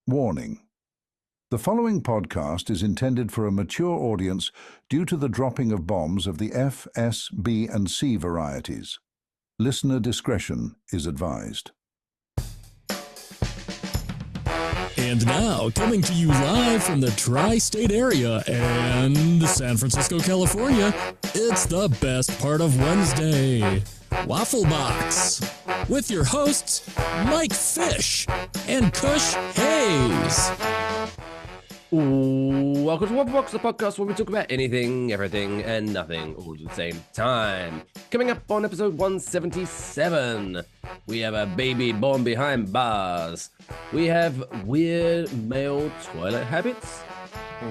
Warning. The following podcast is intended for a mature audience due to the dropping of bombs of the F, S, B, and C varieties. Listener discretion is advised. And now, coming to you live from the tri-state area and San Francisco, California, it's the best part of Wednesday, Waffle Box, with your hosts, Mike Fish and Kush Hayes. Welcome to Waffle Box, the podcast where we talk about anything, everything, and nothing all at the same time. Coming up on episode 177, we have a baby born behind bars. We have weird male toilet habits.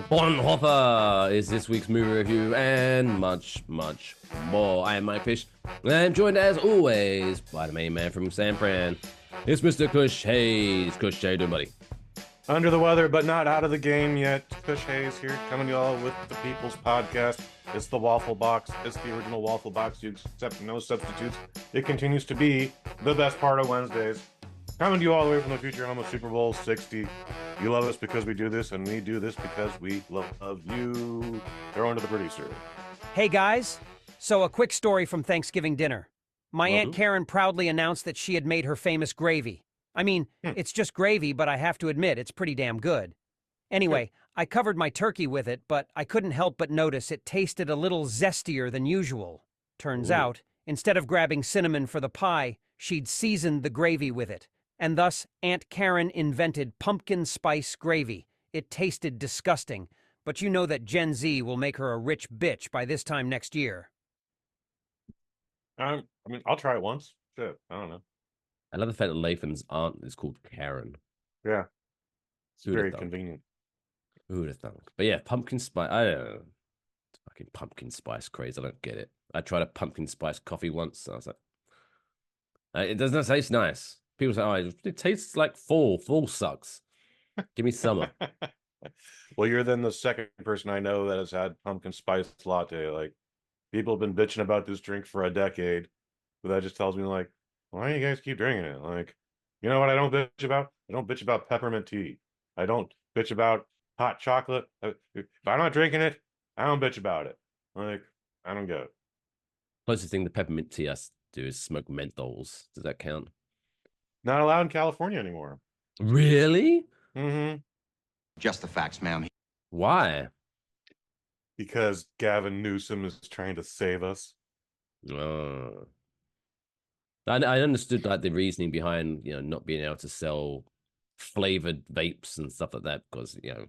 Bonhoeffer is this week's movie review, and much, much more. I am Mike Fish, and I'm joined as always by the main man from San Fran. It's Mr. Kush Hayes. Kush, how you doing, buddy? Under the weather, but not out of the game yet. Kush Hayes here, coming to y'all with the People's Podcast. It's the Waffle Box. It's the original Waffle Box. You accept no substitutes. It continues to be the best part of Wednesdays. Coming to you all the way from the future home of Super Bowl 60. You love us because we do this, and we do this because we love you. Throw into the producer. Hey, guys. So a quick story from Thanksgiving dinner. My Aunt Karen proudly announced that she had made her famous gravy. I mean, it's just gravy, but I have to admit, it's pretty damn good. Anyway, I covered my turkey with it, but I couldn't help but notice it tasted a little zestier than usual. Turns out, instead of grabbing cinnamon for the pie, she'd seasoned the gravy with it. And thus, Aunt Karen invented pumpkin spice gravy. It tasted disgusting, but you know that Gen Z will make her a rich bitch by this time next year. I mean, I'll try it once. Shit, I don't know. I love the fact that Latham's aunt is called Karen. Yeah. It's very convenient. Who would have thunk? But yeah, pumpkin spice. I don't know. It's fucking pumpkin spice craze. I don't get it. I tried a pumpkin spice coffee once. And I was like, it doesn't taste nice. People say, oh, it tastes like fall. Fall sucks. Give me summer. Well, you're then the second person I know that has had pumpkin spice latte. Like, people have been bitching about this drink for a decade. But that just tells me, like, why do you guys keep drinking it? Like, you know what I don't bitch about? I don't bitch about peppermint tea. I don't bitch about hot chocolate. If I'm not drinking it, I don't bitch about it. Like, I don't get it. Closest thing to peppermint tea I do is smoke menthols. Does that count? Not allowed in California anymore. Really? Mm-hmm. Just the facts, ma'am. Why? Because Gavin Newsom is trying to save us. I understood like the reasoning behind not being able to sell flavored vapes and stuff like that because it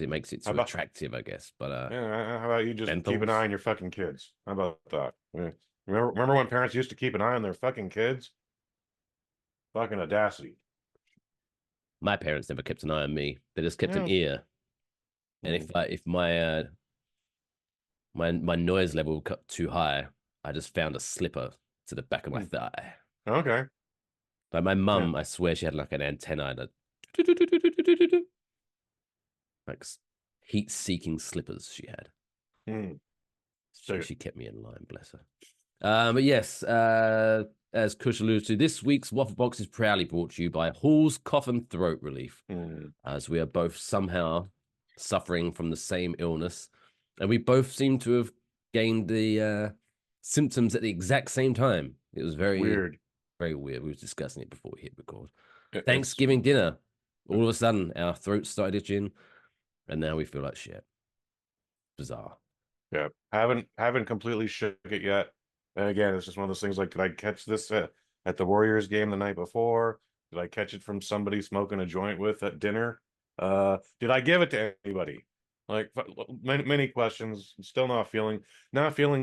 makes it so attractive, I guess. But yeah, how about you just menthols? Keep an eye on your fucking kids? How about that? Yeah. Remember when parents used to keep an eye on their fucking kids? Fucking audacity. My parents never kept an eye on me. They just kept an ear. And if my my noise level got too high, I just found a slipper to the back of my thigh. Okay. Like my mum, I swear she had like an antenna and like heat-seeking slippers she had. So she kept me in line, bless her. But yes, as Kush alluded to, this week's Waffle Box is proudly brought to you by Hall's Cough and Throat Relief, as we are both somehow suffering from the same illness, and we both seem to have gained the symptoms at the exact same time. It was very weird. Very weird. We were discussing it before we hit record. Thanksgiving dinner. All of a sudden, our throats started itching, and now we feel like shit. Bizarre. Yeah, haven't completely shook it yet. And again, it's just one of those things. Like, did I catch this at the Warriors game the night before? Did I catch it from somebody smoking a joint with at dinner? Did I give it to anybody? Like, many questions. Still not feeling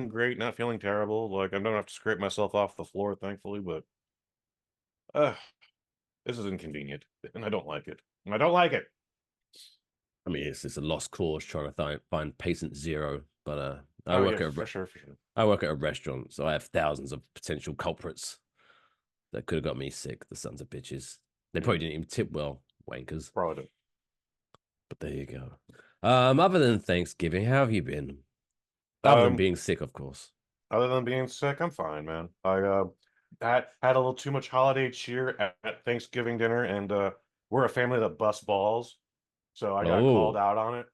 great, not feeling terrible. Like, I don't have to scrape myself off the floor, thankfully, but this is inconvenient, and I don't like it. I mean, it's a lost cause trying to find patient zero, but I work at a restaurant, so I have thousands of potential culprits that could have got me sick. The sons of bitches. They probably didn't even tip well, wankers. Probably. But there you go. Other than Thanksgiving, how have you been? Other than being sick, of course. Other than being sick, I'm fine, man. I had a little too much holiday cheer at Thanksgiving dinner, and we're a family that busts balls, so I got Oh. called out on it.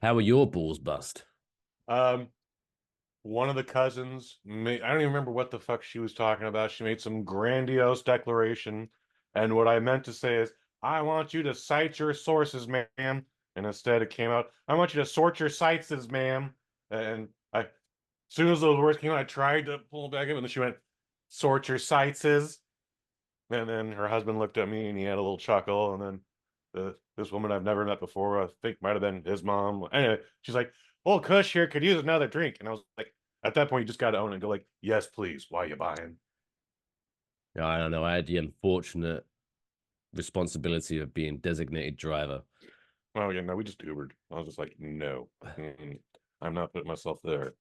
How were your balls bust? One of the cousins, I don't even remember what the fuck she was talking about. She made some grandiose declaration, and what I meant to say is, I want you to cite your sources, ma'am. And instead it came out, I want you to sort your sites, ma'am. And as soon as those words came out, I tried to pull back in, and then she went, sort your sites. And then her husband looked at me and he had a little chuckle. And then this woman I've never met before, I think might have been his mom. Anyway, she's like, "Oh, Kush here could use another drink." And I was like, at that point, you just got to own it and go like, "Yes, please. Why are you buying?" I don't know. I had the unfortunate responsibility of being designated driver. Oh yeah, no, we just Ubered. I was just like, no, I'm not putting myself there.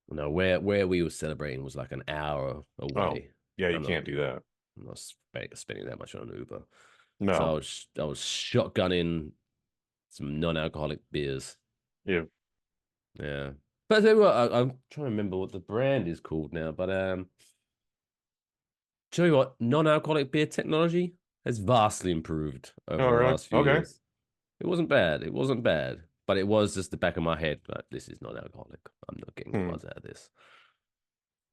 No, where we were celebrating was like an hour away. Oh, yeah, you can't do that. I'm not spending that much on an Uber. No. So I was shotgunning some non-alcoholic beers. Yeah. Yeah. But I tell you what, I'm trying to remember what the brand is called now. But tell you what, non-alcoholic beer technology has vastly improved over the last few years. It wasn't bad. It wasn't bad. But it was just the back of my head. Like, this is not alcoholic. I'm not getting a buzz out of this.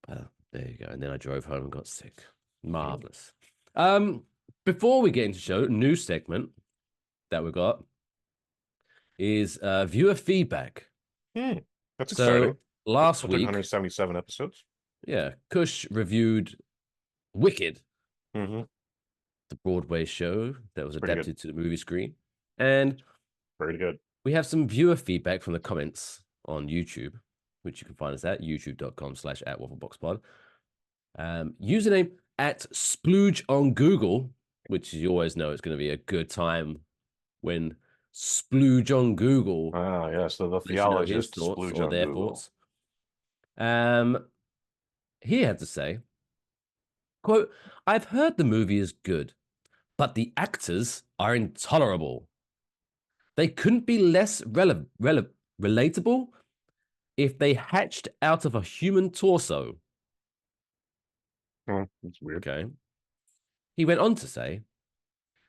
But there you go. And then I drove home and got sick. Marvelous. Before we get into the show, new segment that we got is viewer feedback. That's exciting. Last week, 177 episodes. Yeah, Kush reviewed Wicked, mm-hmm. the Broadway show that was adapted to the movie screen, and pretty good. We have some viewer feedback from the comments on YouTube, which you can find us at youtube.com/@WaffleboxPod. Username @Splooge on Google, which you always know it's going to be a good time when Splooge on Google. Ah, yes, the theologist thoughts or their thoughts. He had to say, quote, "I've heard the movie is good, but the actors are intolerable. They couldn't be less relatable if they hatched out of a human torso." Oh, that's weird. Okay. He went on to say,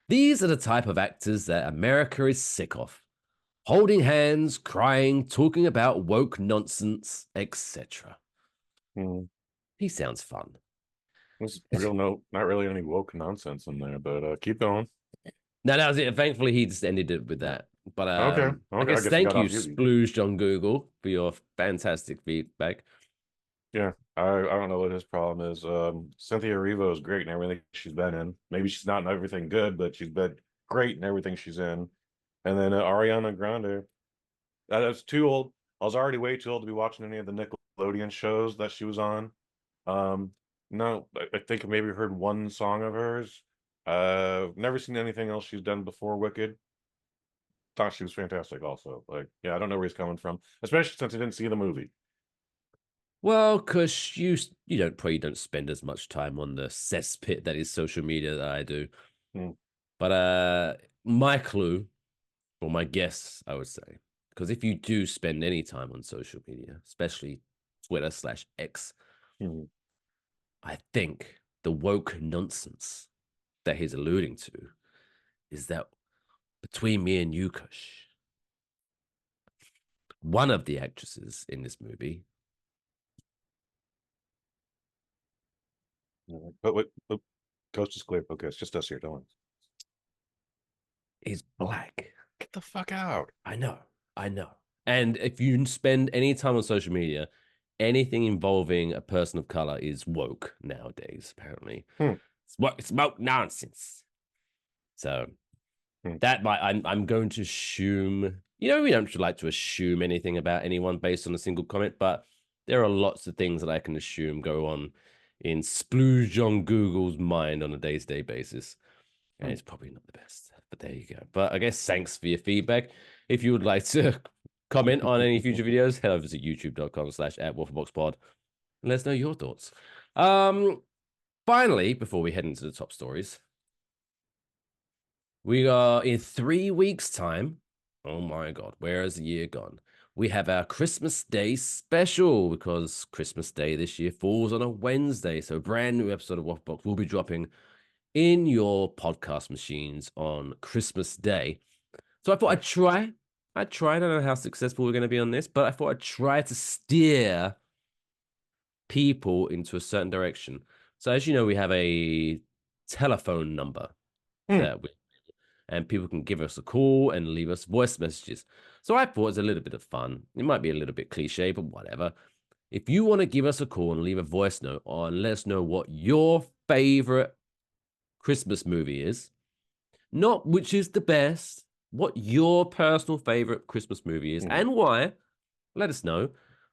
"These are the type of actors that America is sick of. Holding hands, crying, talking about woke nonsense, etc." He sounds fun. There's not really any woke nonsense in there, but keep going. No, that was it. Thankfully, he just ended it with that. But okay. I guess thank you, Splooged on Google, for your fantastic feedback. Yeah, I don't know what his problem is. Cynthia Erivo is great in everything she's been in. Maybe she's not in everything good, but she's been great in everything she's in. And then Ariana Grande, that's too old. I was already way too old to be watching any of the Nickelodeon shows that she was on. No, I think I maybe heard one song of hers. Never seen anything else she's done before Wicked. Thought she was fantastic also. Like, yeah, I don't know where he's coming from, especially since I didn't see the movie. Well, Kush, you probably don't spend as much time on the cesspit that is social media that I do. But my clue, or my guess, I would say, because if you do spend any time on social media, especially Twitter/X, I think the woke nonsense that he's alluding to is that between me and you, Kush, one of the actresses in this movie. But wait, coast is clear. Okay, it's just us here, don't worry. Is black. Get the fuck out. I know. And if you spend any time on social media, anything involving a person of color is woke nowadays, apparently. It's woke nonsense. So that I'm going to assume, we don't like to assume anything about anyone based on a single comment, but there are lots of things that I can assume go on in Splooge on Google's mind on a day-to-day basis. And it's probably not the best, but there you go. But I guess thanks for your feedback. If you would like to comment on any future videos, head over to youtube.com/@WaffleboxPod and let us know your thoughts. Finally, before we head into the top stories, we are in 3 weeks' time. Oh my God, where has the year gone? We have our Christmas Day special because Christmas Day this year falls on a Wednesday. So a brand new episode of Waffle Box will be dropping in your podcast machines on Christmas Day. So I thought I'd try. I don't know how successful we're going to be on this, but I thought I'd try to steer people into a certain direction. So as you know, we have a telephone number and people can give us a call and leave us voice messages. So I thought it's a little bit of fun. It might be a little bit cliche, but whatever. If you want to give us a call and leave a voice note and let us know what your favorite Christmas movie is, not which is the best, what your personal favorite Christmas movie is and why, let us know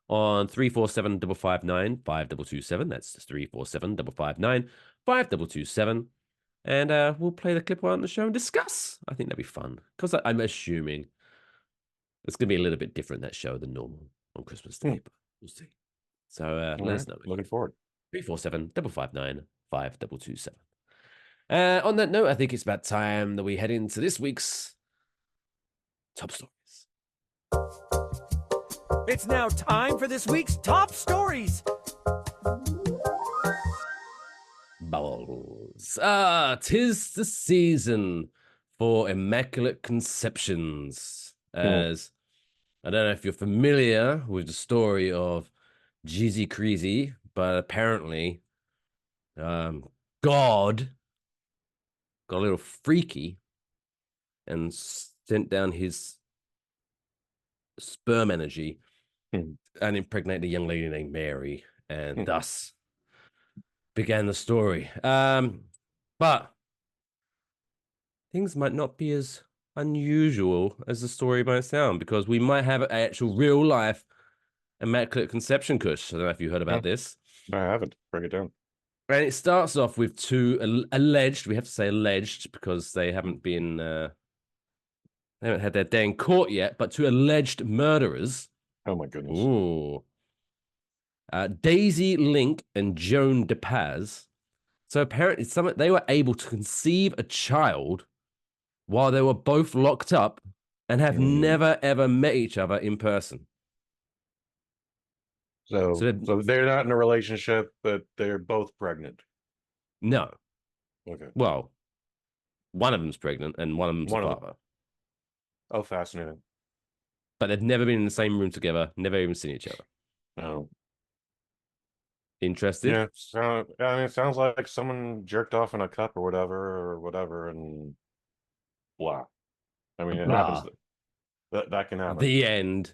on 347-559-5227. That's 347-559-5227. And we'll play the clip on the show and discuss. I think that'd be fun because I'm assuming it's going to be a little bit different, that show, than normal on Christmas Day, but we'll see. So let us know. Looking forward. 347-559-5227. On that note, I think it's about time that we head into this week's top stories. It's now time for this week's top stories. Bubbles. 'Tis the season for immaculate conceptions. As I don't know if you're familiar with the story of Jeezy Creasy, but apparently, God got a little freaky and sent down his sperm energy and impregnated a young lady named Mary, and thus began the story. But things might not be as unusual as the story might sound, because we might have an actual real life immaculate conception, Kush. I don't know if you heard about this. I haven't. Break it down. And it starts off with two alleged, we have to say alleged because they haven't been, they haven't had their day in court yet, but two alleged murderers. Oh my goodness. Ooh. Daisy Link and Joan DePaz. So apparently they were able to conceive a child while they were both locked up and have never, ever met each other in person. So they're not in a relationship, but they're both pregnant. No. Okay. Well, one of them's pregnant and one of them's a father. Oh, fascinating. But they've never been in the same room together, never even seen each other. No. Interested? Yeah, so, I mean, it sounds like someone jerked off in a cup or whatever, and blah. I mean, it happens. That can happen. The end.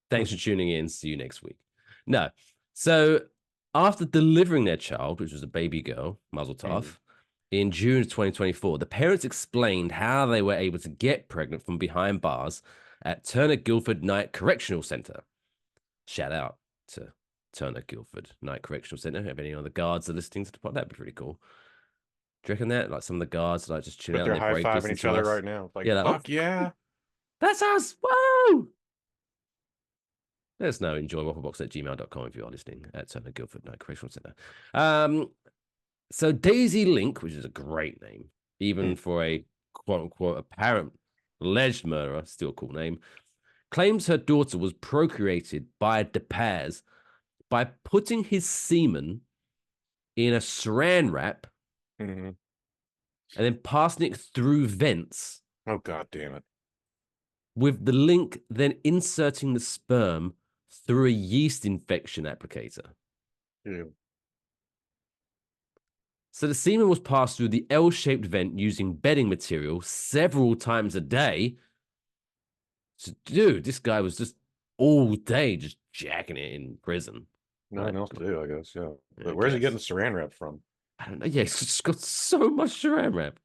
Thanks for tuning in. See you next week. No. So after delivering their child, which was a baby girl, Mazel Tov, in June of 2024, the parents explained how they were able to get pregnant from behind bars at Turner Guilford Night Correctional Center. Shout out to Turner Guilford Night Correctional Center. If any of the guards are listening to the pod, that'd be pretty cool. Do you reckon that? Like some of the guards like just chill out. They're high-fiving each other right now. Like, yeah, like, fuck yeah. That's us. Whoa! Let us know. Enjoy wafflebox@gmail.com if you are listening at Turner Guilford Night Correctional Center. So Daisy Link, which is a great name, even for a quote-unquote apparent alleged murderer, still a cool name, claims her daughter was procreated by DePaz by putting his semen in a saran wrap and then passing it through vents. Oh, God damn it. With the Link then inserting the sperm through a yeast infection applicator. Ew. So the semen was passed through the L-shaped vent using bedding material several times a day. So, dude, this guy was just all day just jacking it in prison. Nothing else to do, I guess, yeah. But where's he getting the saran wrap from? I don't know. Yeah, he's just got so much saran wrap.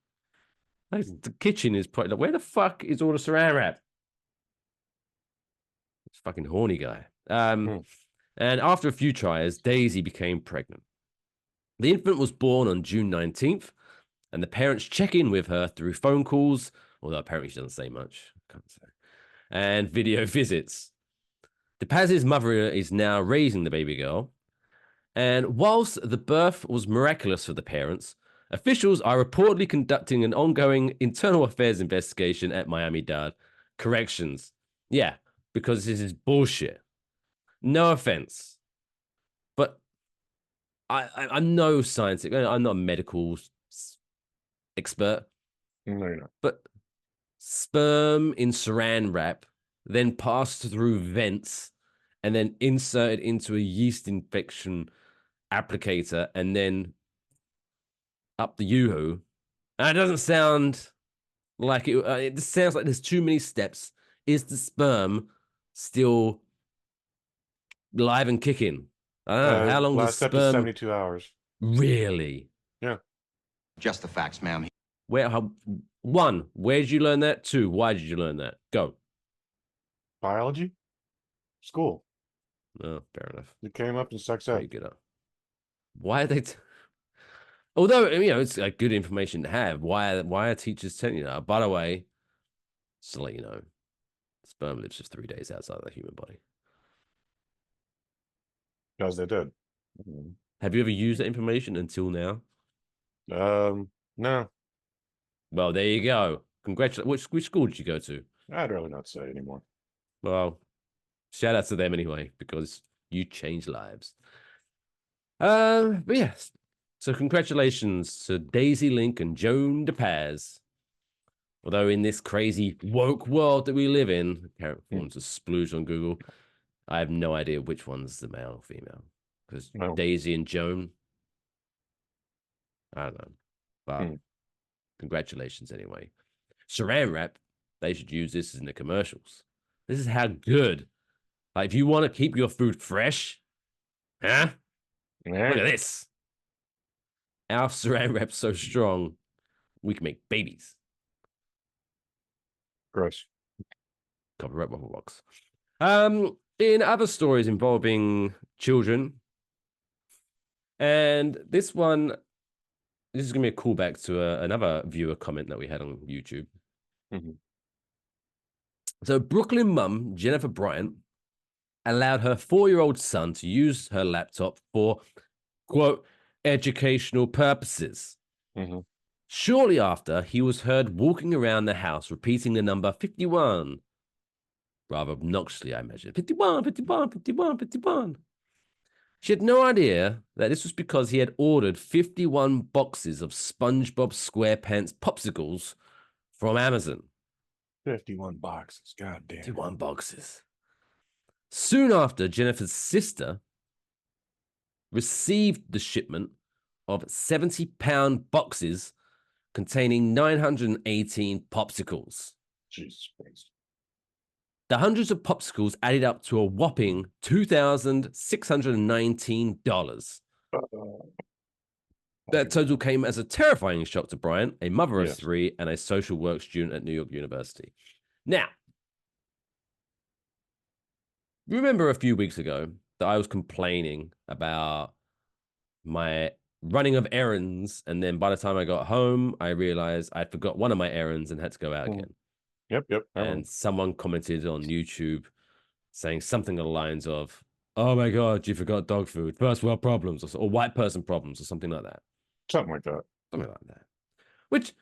Like, the kitchen is probably like, where the fuck is all the saran wrap? This fucking horny guy. And after a few tries, Daisy became pregnant. The infant was born on June 19th, and the parents check in with her through phone calls, although apparently she doesn't say much. Can't say. And video visits. DePaz's mother is now raising the baby girl. And whilst the birth was miraculous for the parents, officials are reportedly conducting an ongoing internal affairs investigation at Miami-Dade Corrections. Yeah, because this is bullshit. No offense. But I'm no scientific. I'm not a medical expert. No, you're not. But sperm in saran wrap, then passed through vents, and then inserted into a yeast infection applicator, and then up the yoo-hoo. And it doesn't sound like it. It sounds like there's too many steps. Is the sperm still live and kicking? I don't know. How long does last step is sperm 72 hours. really? Yeah. Just the facts, ma'am. One, where did you learn that? Two, why did you learn that? Go. Biology? School. Oh, fair enough. It came up in sex Pretty ed. good. Why are they? Although it's like good information to have. Why are teachers telling you that? By the way, just to let you know, sperm lives just 3 days outside of the human body. As they did. Have you ever used that information until now? No. Well, there you go. Congratulations. Which school did you go to? I'd rather not say anymore. Well, shout out to them anyway, because you changed lives. But yes. So congratulations to Daisy Link and Joan DePaz. Although in this crazy woke world that we live in, apparent forms of splooge on Google, I have no idea which one's the male or female. Because Daisy and Joan, I don't know. But congratulations anyway. Saran wrap, they should use this in the commercials. This is how good. Like, if you want to keep your food fresh, huh? Yeah. Look at this. Our saran wrap's so strong, we can make babies. Gross. Copyright Waffle Box. In other stories involving children, and this is going to be a callback to another viewer comment that we had on YouTube. So Brooklyn mum, Jennifer Bryant, allowed her 4-year-old son to use her laptop for, quote, educational purposes. Shortly after, he was heard walking around the house repeating the number 51. Rather obnoxiously, I imagine. 51, 51, 51, 51. She had no idea that this was because he had ordered 51 boxes of Spongebob SquarePants popsicles from Amazon. 51 boxes. God damn. 51 boxes. Soon after, Jennifer's sister received the shipment of 70-pound boxes containing 918 popsicles. Jesus Christ. The hundreds of popsicles added up to a whopping $2,619. That total came as a terrifying shock to Bryant, a mother of 3 and a social work student at New York University. Now, remember a few weeks ago that I was complaining about my running of errands, and then by the time I got home, I realized I forgot one of my errands and had to go out again. Yep. And someone commented on YouTube saying something along the lines of, "Oh my God, you forgot dog food, first world problems, or white person problems," or something like that. Something like that. Something like that. Which,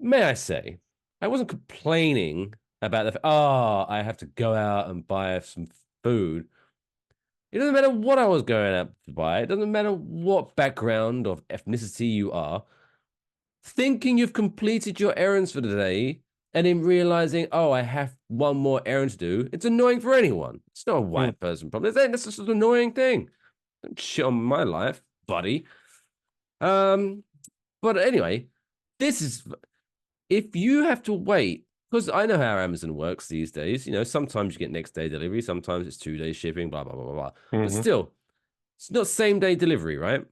may I say, I wasn't complaining about I have to go out and buy some food. It doesn't matter what I was going out to buy. It doesn't matter what background of ethnicity you are. Thinking you've completed your errands for the day and then realizing, I have one more errand to do, it's annoying for anyone. It's not a white person problem. That's just an annoying thing. Don't shit on my life, buddy. But anyway, this is, if you have to wait, because I know how Amazon works these days. Sometimes you get next day delivery, sometimes it's 2 days shipping, blah, blah, blah, blah, blah. But still, it's not same day delivery, right?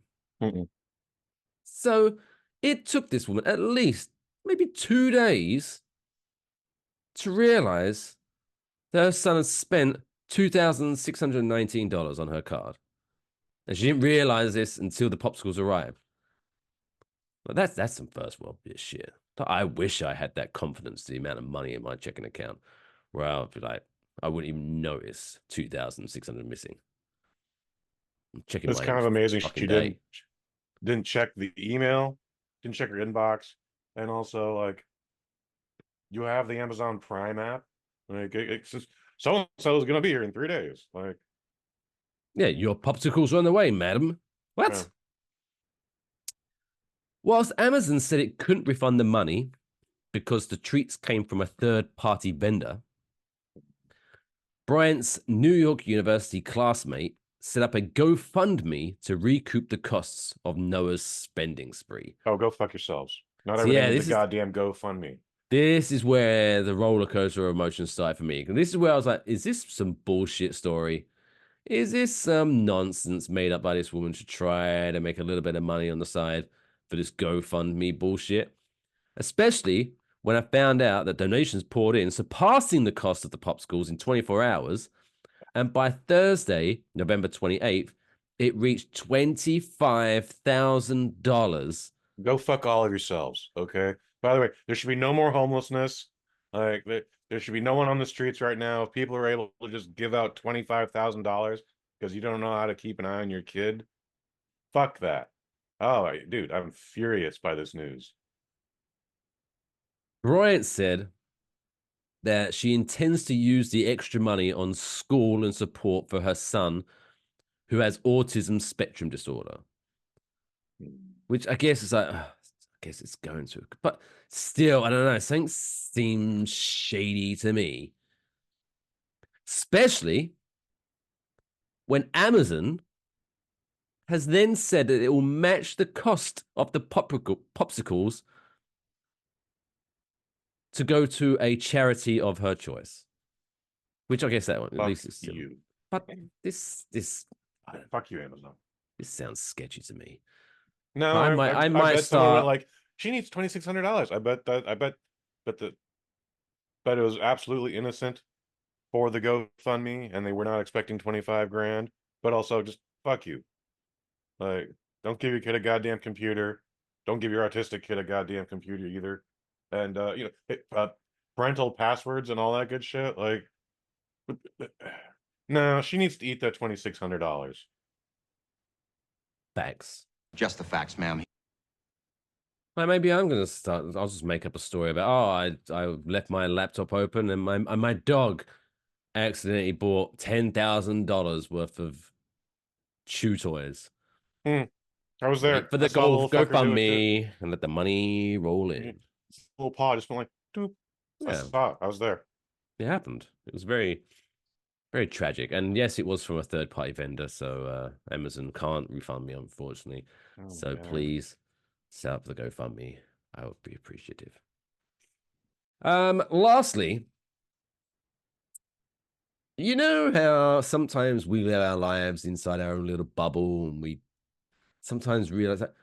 So it took this woman at least maybe 2 days to realize that her son had spent $2,619 on her card. And she didn't realize this until the popsicles arrived. But that's some first world shit. I wish I had that confidence, the amount of money in my checking account, where I'd be like, I wouldn't even notice 2,600 missing. I'm checking. It's kind of amazing she didn't check the email, didn't check her inbox, and also like, you have the Amazon Prime app. Like, it's just, so-and-so is gonna be here in 3 days. Like, yeah, your popsicles are on the way, madam. What? Whilst Amazon said it couldn't refund the money because the treats came from a third-party vendor, Bryant's New York University classmate set up a GoFundMe to recoup the costs of Noah's spending spree. Oh, go fuck yourselves. Not So, everything yeah, is the goddamn GoFundMe. This is where the roller coaster of emotions started for me. And this is where I was like, is this some bullshit story? Is this some nonsense made up by this woman to try to make a little bit of money on the side for this GoFundMe bullshit? Especially when I found out that donations poured in, surpassing the cost of the popsicles in 24 hours. And by Thursday, November 28th, it reached $25,000. Go fuck all of yourselves, okay? By the way, there should be no more homelessness. Like, there should be no one on the streets right now. If people are able to just give out $25,000 because you don't know how to keep an eye on your kid, fuck that. Oh, dude, I'm furious by this news. Bryant said that she intends to use the extra money on school and support for her son, who has autism spectrum disorder. Which I guess is like, I guess it's going to, but still, I don't know. Something seems shady to me, especially when Amazon has then said that it will match the cost of the popsicles to go to a charity of her choice. Which I guess that one at least is still. But this fuck you, Amazon. This sounds sketchy to me. No, I might bet start like she needs $2,600. I bet it was absolutely innocent for the GoFundMe, and they were not expecting 25 grand. But also, just fuck you. Like, don't give your kid a goddamn computer. Don't give your autistic kid a goddamn computer either. And parental passwords and all that good shit. Like, no, she needs to eat that $2,600. Facts. Just the facts, ma'am. Well, maybe I'm gonna start. I'll just make up a story about I left my laptop open and my dog accidentally bought $10,000 worth of chew toys. I was there for the GoFundMe and let the money roll in. Little paw just went like doop. Yeah. I was there. It happened. It was very, very tragic. And yes, it was from a third-party vendor, so Amazon can't refund me, unfortunately. So please set up the GoFundMe. I would be appreciative. Lastly, you know how sometimes we live our lives inside our own little bubble and we sometimes realize that,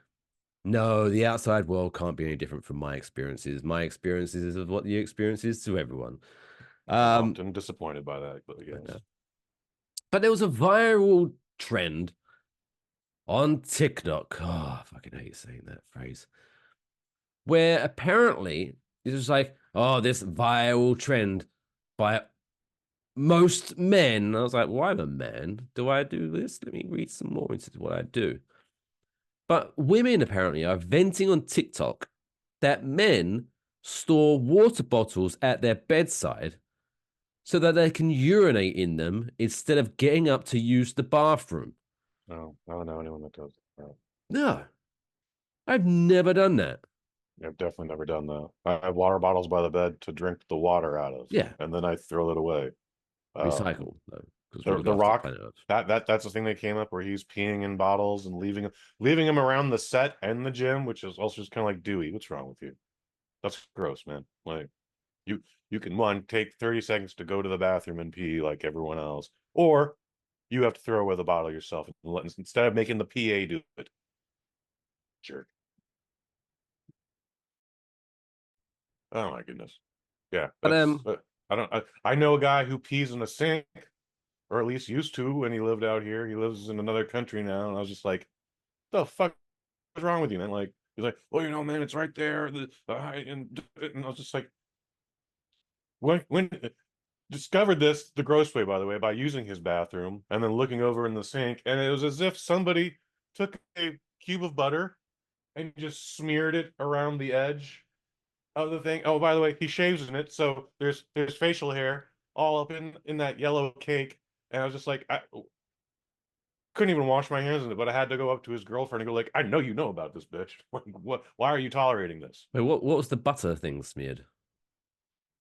no, the outside world can't be any different from my experiences. My experiences is what the experience is to everyone. I'm often disappointed by that, but yes. But there was a viral trend on TikTok. Oh, I fucking hate saying that phrase. Where apparently it was like, oh, this viral trend by most men. I was like, well, I'm a man. Do I do this? Let me read some more into what I do. But women apparently are venting on TikTok that men store water bottles at their bedside so that they can urinate in them instead of getting up to use the bathroom. No, I don't know anyone that does that. No, I've never done that. I've definitely never done that. I have water bottles by the bed to drink the water out of. Yeah. And then I throw it away. Recycle, though. The Rock, that's the thing that came up where he's peeing in bottles and leaving them around the set and the gym, which is also just kind of like, Dewey, what's wrong with you? That's gross, man. Like, you can take 30 seconds to go to the bathroom and pee like everyone else, or you have to throw away the bottle yourself instead of making the PA do it. Jerk. Oh my goodness. Yeah. But I know a guy who pees in a sink, or at least used to when he lived out here. He lives in another country now, and I was just like, "The fuck is wrong with you, man?" Like, he's like, "Well, you know, man, it's right there." And I was just like, when discovered this the gross way, by the way, by using his bathroom and then looking over in the sink, and it was as if somebody took a cube of butter and just smeared it around the edge of the thing. Oh, by the way, he shaves in it, so there's facial hair all up in that yellow cake. And I was just like, couldn't even wash my hands in it, but I had to go up to his girlfriend and go like, I know you know about this, bitch. What? Why are you tolerating this? Wait, what was the butter thing smeared?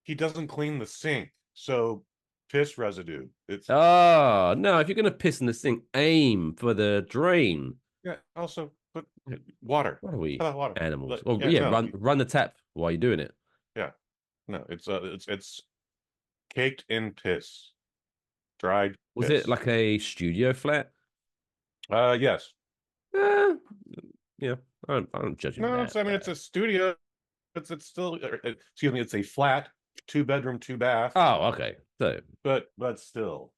He doesn't clean the sink, so piss residue. It's Oh, no, if you're going to piss in the sink, aim for the drain. yeah. Also, put water. What are we, How about water? animals? But, Oh, yeah, no, run the tap while you're doing it. yeah, no, it's caked in piss, dried. Was piss. it like a studio flat? Yes. Yeah, I don't judge you. No, that, I mean, it's a studio. It's still, excuse me, it's a flat, 2-bedroom, 2-bath. Oh, okay. So, but still.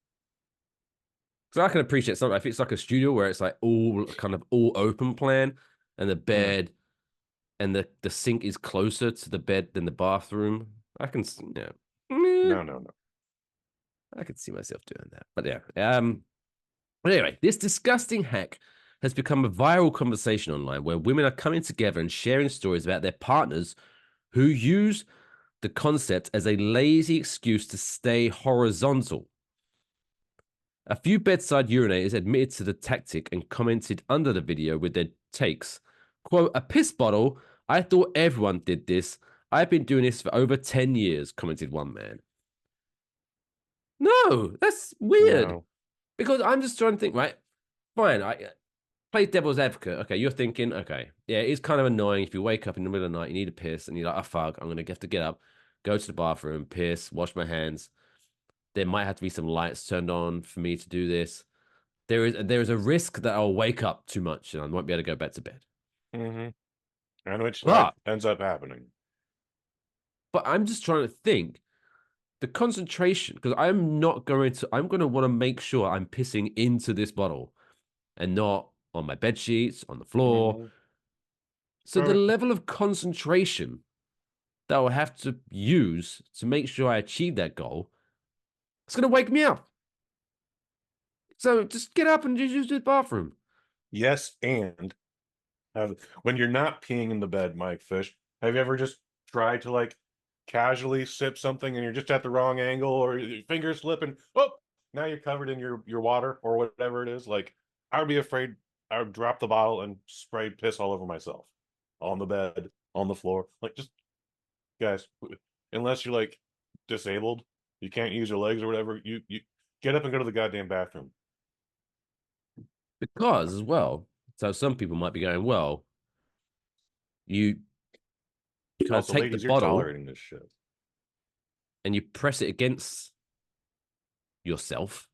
so I can appreciate something. If it's like a studio where it's like all open plan, and the bed and the sink is closer to the bed than the bathroom, I can, yeah. No. I could see myself doing that. But yeah. But anyway, this disgusting hack has become a viral conversation online where women are coming together and sharing stories about their partners who use the concept as a lazy excuse to stay horizontal. A few bedside urinators admitted to the tactic and commented under the video with their takes. Quote, a piss bottle? I thought everyone did this. I've been doing this for over 10 years, commented one man. No, that's weird. No. Because I'm just trying to think, right? Fine, I play devil's advocate. Okay, you're thinking, okay, yeah, it's kind of annoying if you wake up in the middle of the night, you need a piss, and you're like, oh, fuck, I'm going to have to get up, go to the bathroom, piss, wash my hands. There might have to be some lights turned on for me to do this. There is a risk that I'll wake up too much and I won't be able to go back to bed. Mm-hmm. And which ends up happening. But I'm just trying to think. The concentration, because I'm going to want to make sure I'm pissing into this bottle and not on my bed sheets, on the floor. Mm-hmm. So the level of concentration that I'll have to use to make sure I achieve that goal, it's going to wake me up. So just get up and just use the bathroom. Yes, and when you're not peeing in the bed, Mike Fish, have you ever just tried to like casually sip something and you're just at the wrong angle or your fingers slip and now you're covered in your water or whatever it is? Like, I would be afraid I would drop the bottle and spray piss all over myself, on the bed, on the floor. Like, just guys, unless you're like disabled, you can't use your legs or whatever, you get up and go to the goddamn bathroom. Because as well, so some people might be going, well, you kind of take ladies, the bottle, you're tolerating this shit, and you press it against yourself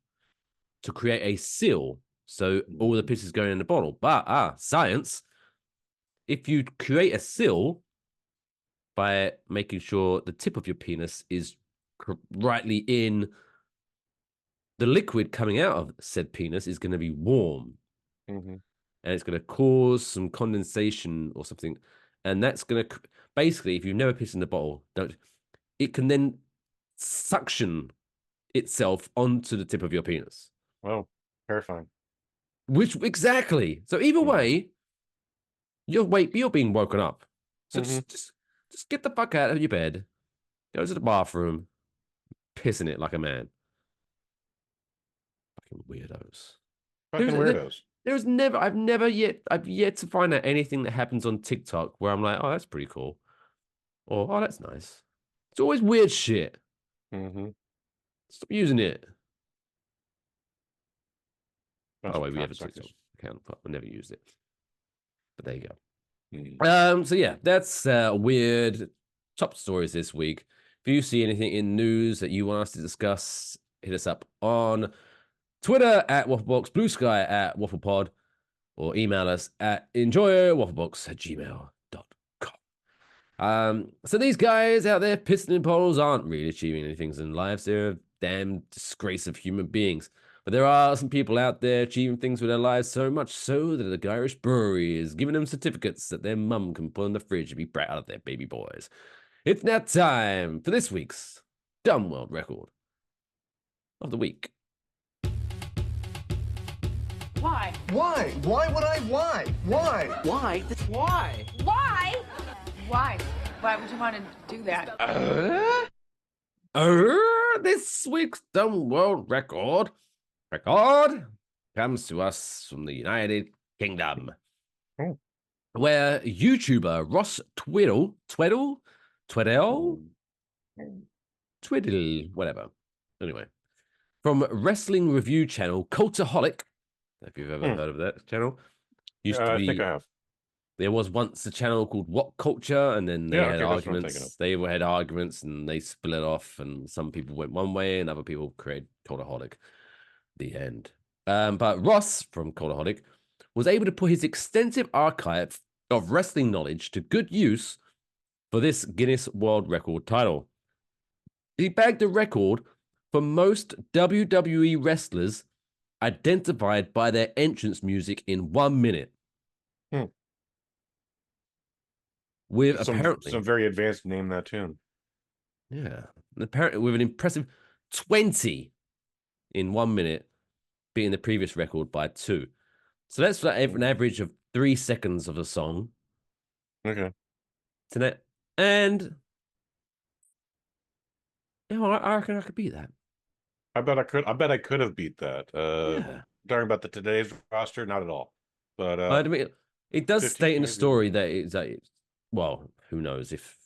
to create a seal, so all the piss is going in the bottle. But science, if you create a seal by making sure the tip of your penis is rightly in, the liquid coming out of said penis is going to be warm. Mm-hmm. And it's going to cause some condensation or something. And that's going to, basically, if you've never pissed in the bottle, it can then suction itself onto the tip of your penis. Well, terrifying. Which, exactly. So either way, you're being woken up. So just get the fuck out of your bed, go to the bathroom, piss in it like a man. Fucking weirdos. Weirdos. I've yet to find out anything that happens on TikTok where I'm like, oh, that's pretty cool. Or, oh, that's nice. It's always weird shit. Mm-hmm. Stop using it. By the way, we have a TikTok account, but we never used it. But there you go. Mm. So yeah, that's weird top stories this week. If you see anything in news that you want us to discuss, hit us up on Twitter at Wafflebox, Blue Sky at WafflePod, or email us at enjoywafflebox@gmail.com. So these guys out there pissing in bottles aren't really achieving anything in lives. They're a damn disgrace of human beings. But there are some people out there achieving things with their lives, so much so that the Irish brewery is giving them certificates that their mum can put in the fridge and be proud of their baby boys. It's now time for this week's Dumb World Record of the week. Why? Why? Why would I? Why? Why? Why? Why? Why? Why? Why would you want to do that? This week's Dumb World Record comes to us from the United Kingdom, Oh. where YouTuber Ross Twiddle, whatever. Anyway, from wrestling review channel Cultaholic, if you've ever heard of that channel, used to be. I think I have. There was once a channel called What Culture, and then they had arguments. They had arguments, and they split off. And some people went one way, and other people created Cultaholic. The end. But Ross from Cultaholic was able to put his extensive archive of wrestling knowledge to good use for this Guinness World Record title. He bagged the record for most WWE wrestlers identified by their entrance music in 1 minute. With apparently some very advanced name that tune. Yeah. And apparently with an impressive 20 in 1 minute, beating the previous record by 2. So that's an average of 3 seconds of a song. Okay. And I reckon I could beat that. I bet I could have beat that. Talking about the today's roster, not at all. But I mean, it does state in the story that it's well, who knows if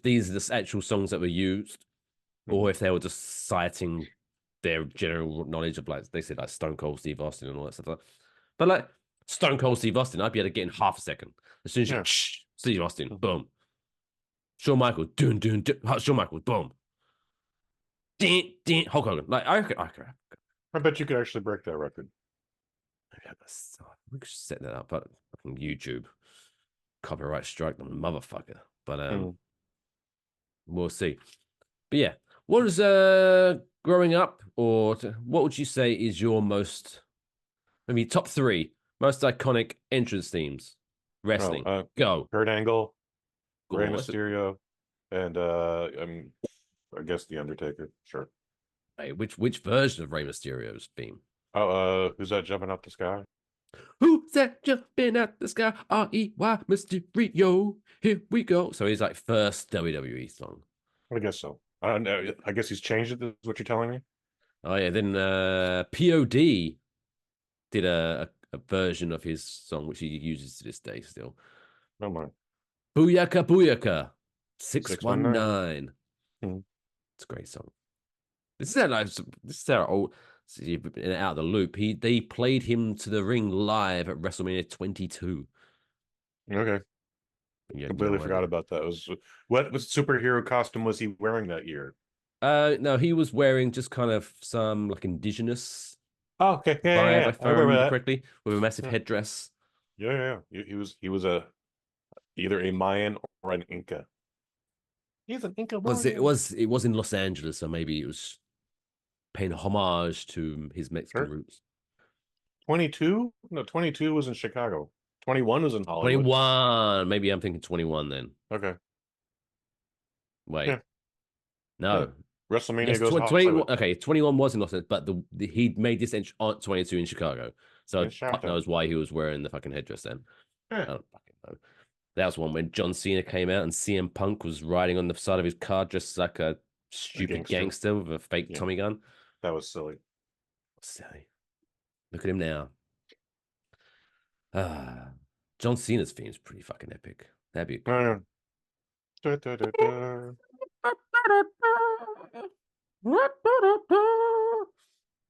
these are the actual songs that were used, or if they were just citing their general knowledge of, like they said, like Stone Cold Steve Austin and all that stuff. But like Stone Cold Steve Austin, I'd be able to get in half a second. As soon as you Steve Austin, boom. Shawn Michaels, dun dun dun. Shawn Michaels, boom. Din din. Hulk Hogan. Like I bet you could actually break that record. We could set that up, but fucking YouTube copyright strike the motherfucker. But we'll see. But yeah, what is growing up, or what would you say is your most, maybe top 3 most iconic entrance themes wrestling? Go. Kurt Angle, Rey Mysterio, and I guess The Undertaker. Sure. Hey, which version of Rey Mysterio's theme? Who's that jumping up the sky? Who's that jumping at the sky? Rey Mysterio. Here we go. So he's like first WWE song. I guess so. I guess he's changed it. Is what you're telling me? Oh yeah. Then POD did a version of his song, which he uses to this day still. Oh my. Booyaka Booyaka 619. It's a great song. This is our old. So you've been out of the loop. They played him to the ring live at WrestleMania 22. Okay. Completely forgot about that. What superhero costume was he wearing that year? No, he was wearing just kind of some like indigenous. Oh, okay. Yeah. If I remember correctly, with a massive headdress. Yeah. He was either a Mayan or an Inca. He's an Inca. It was in Los Angeles, so maybe it was paying homage to his Mexican roots. 22? No, 22 was in Chicago. 21 was in Hollywood. 21. Maybe I'm thinking 21 then. Okay. Wait. Yeah. No. Yeah. WrestleMania goes 21. Okay, 21 was in Los Angeles, but he made this on 22 in Chicago. So fuck knows why he was wearing the fucking headdress then. Yeah. I don't fucking know. That was one when John Cena came out and CM Punk was riding on the side of his car dressed like a stupid gangster with a fake Tommy gun. That was silly. Silly. Look at him now. John Cena's theme is pretty fucking epic. That'd be cool.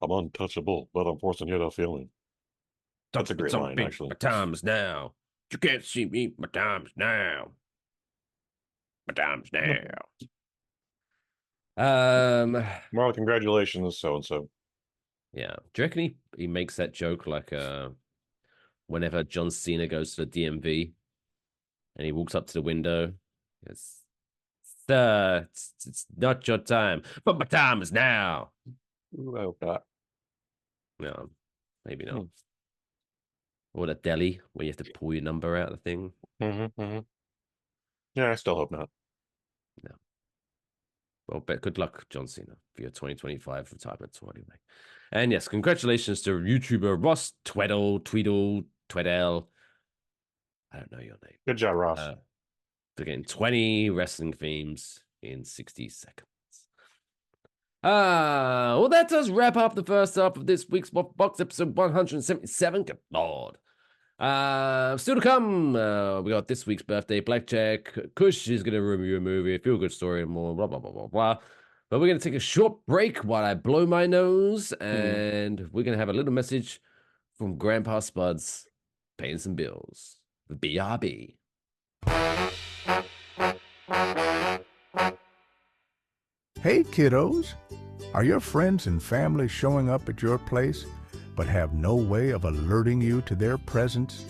I'm untouchable, but I'm forcing you to feel me. That's a great line, actually. My time's now. You can't see me. My time's now. My time's now. Well, congratulations, so and so. Yeah. Do you reckon he makes that joke like whenever John Cena goes to the DMV and he walks up to the window? It's not your time, but my time is now. Well, No, maybe not. Or the deli where you have to pull your number out of the thing. Yeah, I still hope not. No. Well, good luck, John Cena, for your 2025 retirement tour anyway. And yes, congratulations to YouTuber Ross Tweddle. I don't know your name. Good job, Ross. For getting 20 wrestling themes in 60 seconds. Well, that does wrap up the first half of this week's Waffle Box, episode 177. Good Lord. Still to come, we got this week's birthday, Blackjack. Kush is going to review a movie, a feel-good story, and more, blah, blah, blah, blah, blah. But we're going to take a short break while I blow my nose, and we're going to have a little message from Grandpa Spud's paying some bills. The BRB. Hey, kiddos. Are your friends and family showing up at your place, but have no way of alerting you to their presence?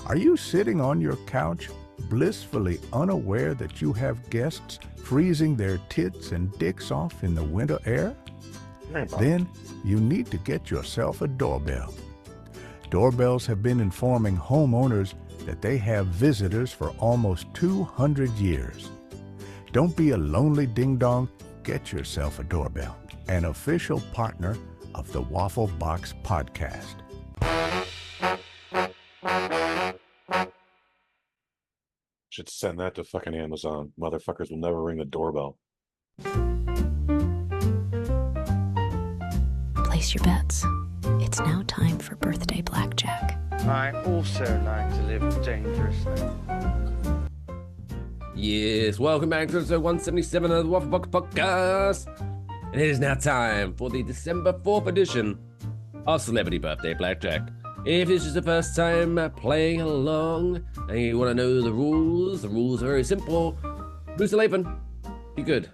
Are you sitting on your couch, blissfully unaware that you have guests freezing their tits and dicks off in the winter air? Then you need to get yourself a doorbell. Doorbells have been informing homeowners that they have visitors for almost 200 years. Don't be a lonely ding-dong. Get yourself a doorbell, an official partner of the Waffle Box Podcast. Should send that to fucking Amazon. Motherfuckers will never ring the doorbell. Place your bets. It's now time for birthday Blackjack. I also like to live dangerously. Yes, welcome back to episode 177 of the Waffle Box Podcast. And it is now time for the December 4th edition of Celebrity Birthday Blackjack. If this is the first time playing along and you want to know the rules are very simple. Booster Laven, be good.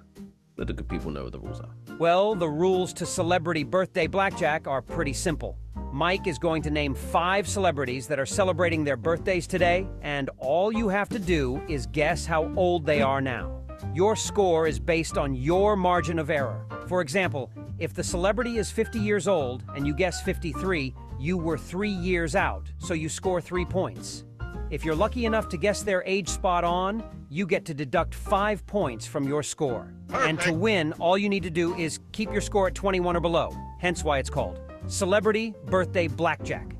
Let the good people know what the rules are. Well, the rules to Celebrity Birthday Blackjack are pretty simple. Mike is going to name 5 celebrities that are celebrating their birthdays today, and all you have to do is guess how old they are now. Your score is based on your margin of error. For example, if the celebrity is 50 years old and you guess 53, you were 3 years out, so you score 3 points. If you're lucky enough to guess their age spot on, you get to deduct 5 points from your score. And to win, all you need to do is keep your score at 21 or below, hence why it's called Celebrity Birthday Blackjack.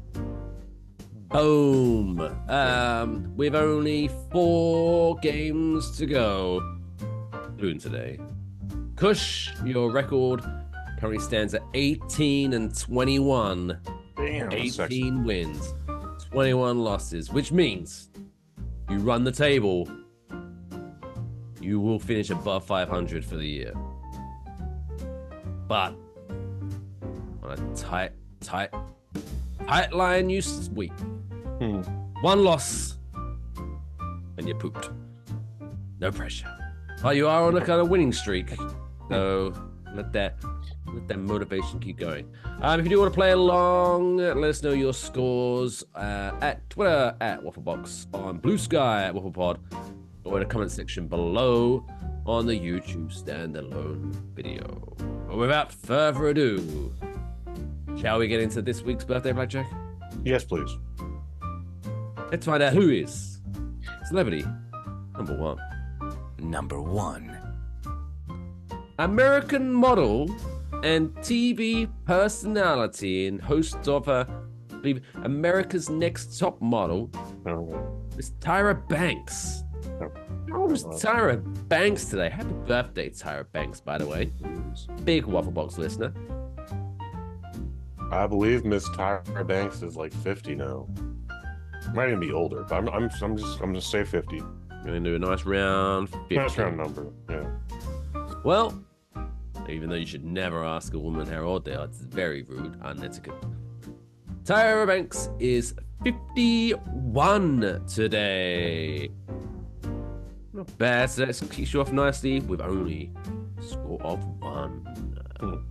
Boom. With only 4 games to go. Doing today. Kush, your record currently stands at 18-21. Damn. 18 wins, 21 losses, which means you run the table, you will finish above 500 for the year. But on a tight line you sweep. 1 loss and you're pooped. No pressure. But you are on a kind of winning streak, so let that motivation keep going. If you do want to play along, let us know your scores at Twitter at WaffleBox, on Blue Sky at WafflePod, or in the comment section below on the YouTube standalone video. But without further ado, shall we get into this week's birthday Blackjack? Yes, please. Let's find out who is celebrity number 1. Number 1. American model and TV personality and host of I believe America's Next Top Model, Miss Tyra Banks. How old is Tyra Banks today? Happy birthday, Tyra Banks, by the way. Big Waffle Box listener. I believe Miss Tyra Banks is like 50 now. Might even be older, but I'm just say 50. Gonna do a nice round 50. Nice round number, yeah. Well, even though you should never ask a woman how old they are, it's very rude, unetiquette. Tyra Banks is 51 today. Not bad, so that kicks you off nicely with only a score of 1.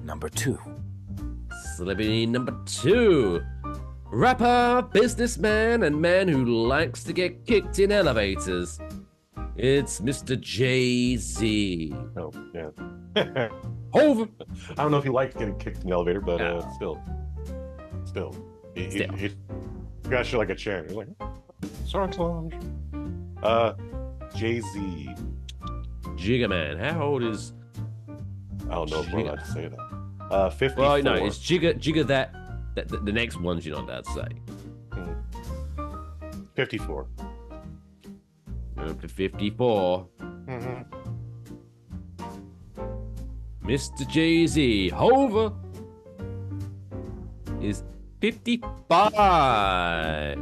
Number 2. Celebrity number 2. Rapper, businessman, and man who likes to get kicked in elevators. It's Mr. Jay-Z. Oh, yeah. Over. I don't know if he liked getting kicked in the elevator, but still. He got shit like a chair. He's like, Soren's Lounge. Jay-Z. Jigga Man. How old is... I don't know if we're allowed to say that. 54. Well, no, it's Jigga that the next one's you're not allowed to say. 54. For 54. Mr. Jay-Z, Hover, is 55.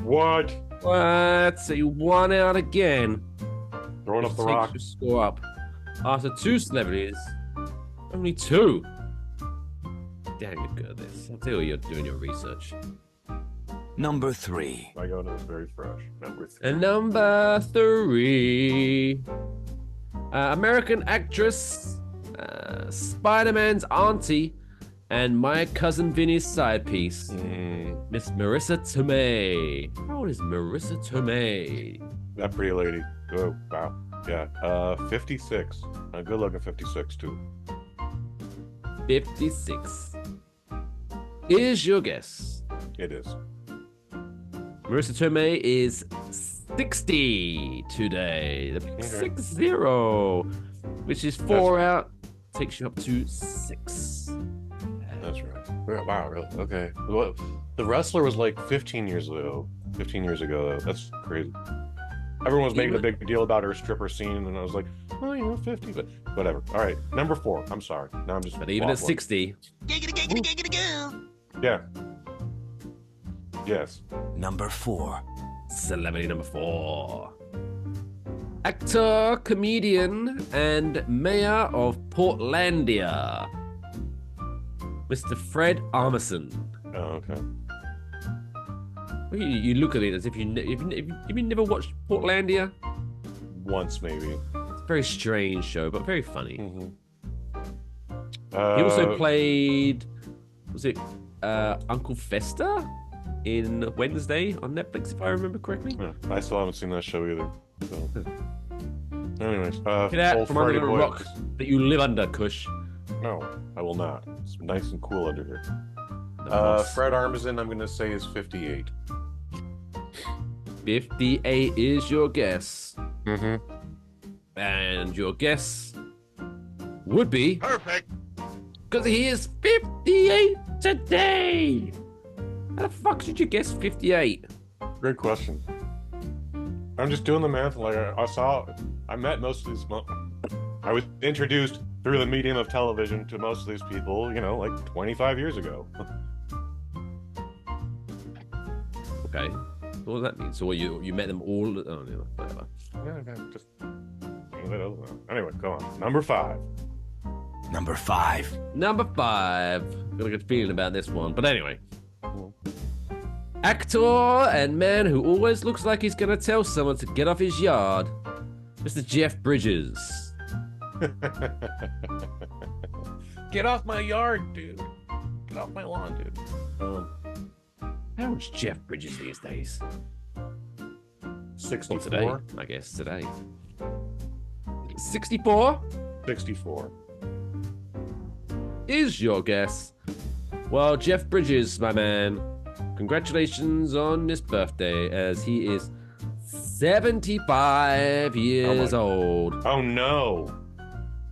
What? So you won out again. Throwing up the rock. Your score up. After 2 celebrities, only 2. Damn, you're good at this. I'll tell you you're doing your research. Number 3. I go into this very fresh. Number 3. And number 3. American actress, Spider-Man's auntie, and my cousin Vinny's side piece, Miss Marissa Tomei. How old is Marissa Tomei? That pretty lady. Oh, wow. Yeah. 56. A good looking 56, too. 56. Is your guess? It is. Marissa Tomei is 60 today. The big 6-0, which is 4 out, takes you up to 6. That's right. Wow, really? Okay. Well, the wrestler was like 15 years ago. 15 years ago, though. That's crazy. Everyone was making a big deal about her stripper scene, and I was like, oh, you know, 50, but whatever. All right, number 4. I'm sorry. Now I'm just. But even at 60. Yeah. Yes. Number 4. Celebrity number 4. Actor, comedian, and mayor of Portlandia, Mr. Fred Armisen. Oh, okay. Well, you look at it as if you never watched Portlandia. Once, maybe. It's a very strange show, but very funny. He He also played, was it Uncle Fester in Wednesday on Netflix, if I remember correctly? Yeah, I still haven't seen that show either. So. Anyways, get out from under the rock that you live under, Kush. No, I will not. It's nice and cool under here. Nice. Fred Armisen, I'm going to say, is 58. 58 is your guess. Mm-hmm. And your guess would be... Perfect! Because he is 58 today! How the fuck did you guess 58? Great question. I'm just doing the math. Like, I met most of these... I was introduced through the medium of television to most of these people, you know, like 25 years ago. Okay. What does that mean? So what, you met them all? Oh, no, whatever. Yeah, okay, just... Anyway, go on. Number 5. Number 5. Number 5. Got a good feeling about this one. But anyway. Actor and man who always looks like he's going to tell someone to get off his yard, Mr. Jeff Bridges. Get off my yard, dude. Get off my lawn, dude. How old's Jeff Bridges these days? 64? Today, I guess, today. 64? 64. Is your guess? Well, Jeff Bridges, my man, congratulations on his birthday, as he is 75 years old. Oh, no.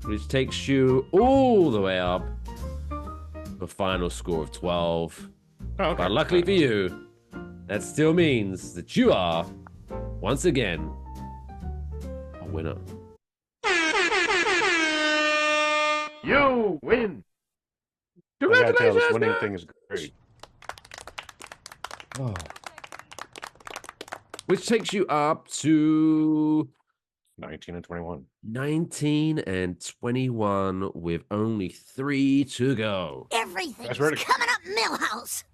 Which takes you all the way up to a final score of 12. Oh, okay. But luckily for you, that still means that you are, once again, a winner. You win! Congratulations, this winning man. thing is great. Oh. Which takes you up to 19 and 21. 19 and 21 with only 3 to go. Everything's coming up Millhouse.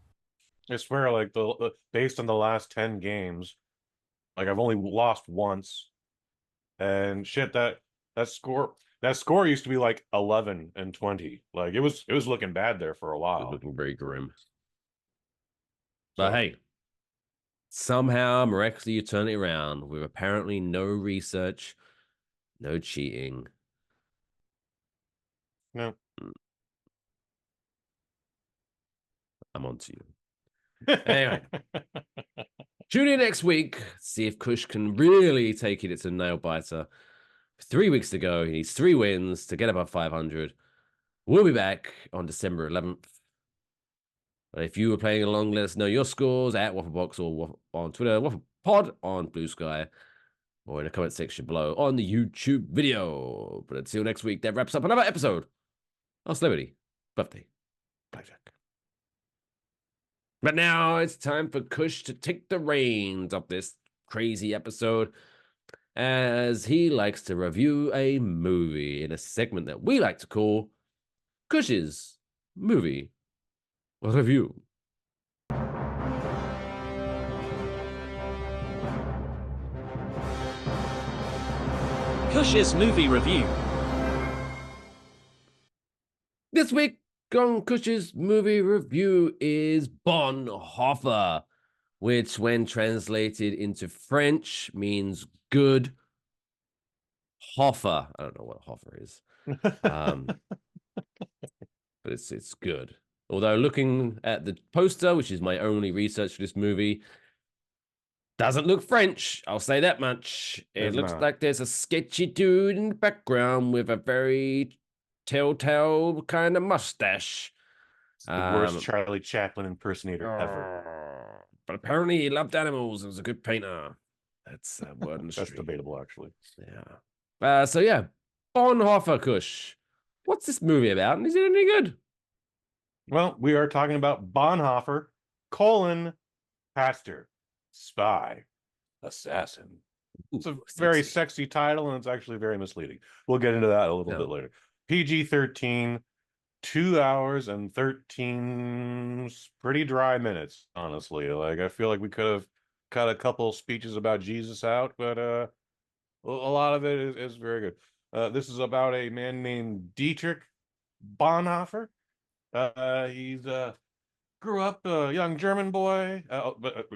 I swear, like, based on the last 10 games, like, I've only lost once. And shit, that score used to be like 11 and 20. Like, it was looking bad there for a while. Looking very grim. But hey, somehow miraculously you turn it around with apparently no research, no cheating. No. I'm on to you. Anyway, tune in next week. See if Kush can really take it. It's a nail biter. 3 weeks to go. He needs 3 wins to get above 500. We'll be back on December 11th. If you were playing along, let us know your scores at Wafflebox or on Twitter, WafflePod on Blue Sky, or in the comment section below on the YouTube video. But until next week, that wraps up another episode Oh, celebrity. Birthday. Blackjack. But now it's time for Kush to take the reins of this crazy episode, as he likes to review a movie in a segment that we like to call Kush's Movie Review. Kush's Movie Review. This week on Kush's Movie Review is Bonhoeffer, which when translated into French means good Hoffer. I don't know what Hoffer is. But it's good. Although looking at the poster, which is my only research for this movie, doesn't look French. I'll say that much. It looks like there's a sketchy dude in the background with a very telltale kind of mustache. It's the worst Charlie Chaplin impersonator ever. But apparently he loved animals and was a good painter. That's a word in the That's street. debatable, actually. Yeah. So yeah, Bonhoeffer, Kush. What's this movie about? And is it any good? Well, we are talking about Bonhoeffer, pastor, spy, assassin. It's a very sexy title, and it's actually very misleading. We'll get into that a little bit later. PG-13, 2 hours and 13 pretty dry minutes, honestly. Like, I feel like we could have cut a couple speeches about Jesus out, but a lot of it is very good. This is about a man named Dietrich Bonhoeffer. He's grew up a young German boy. But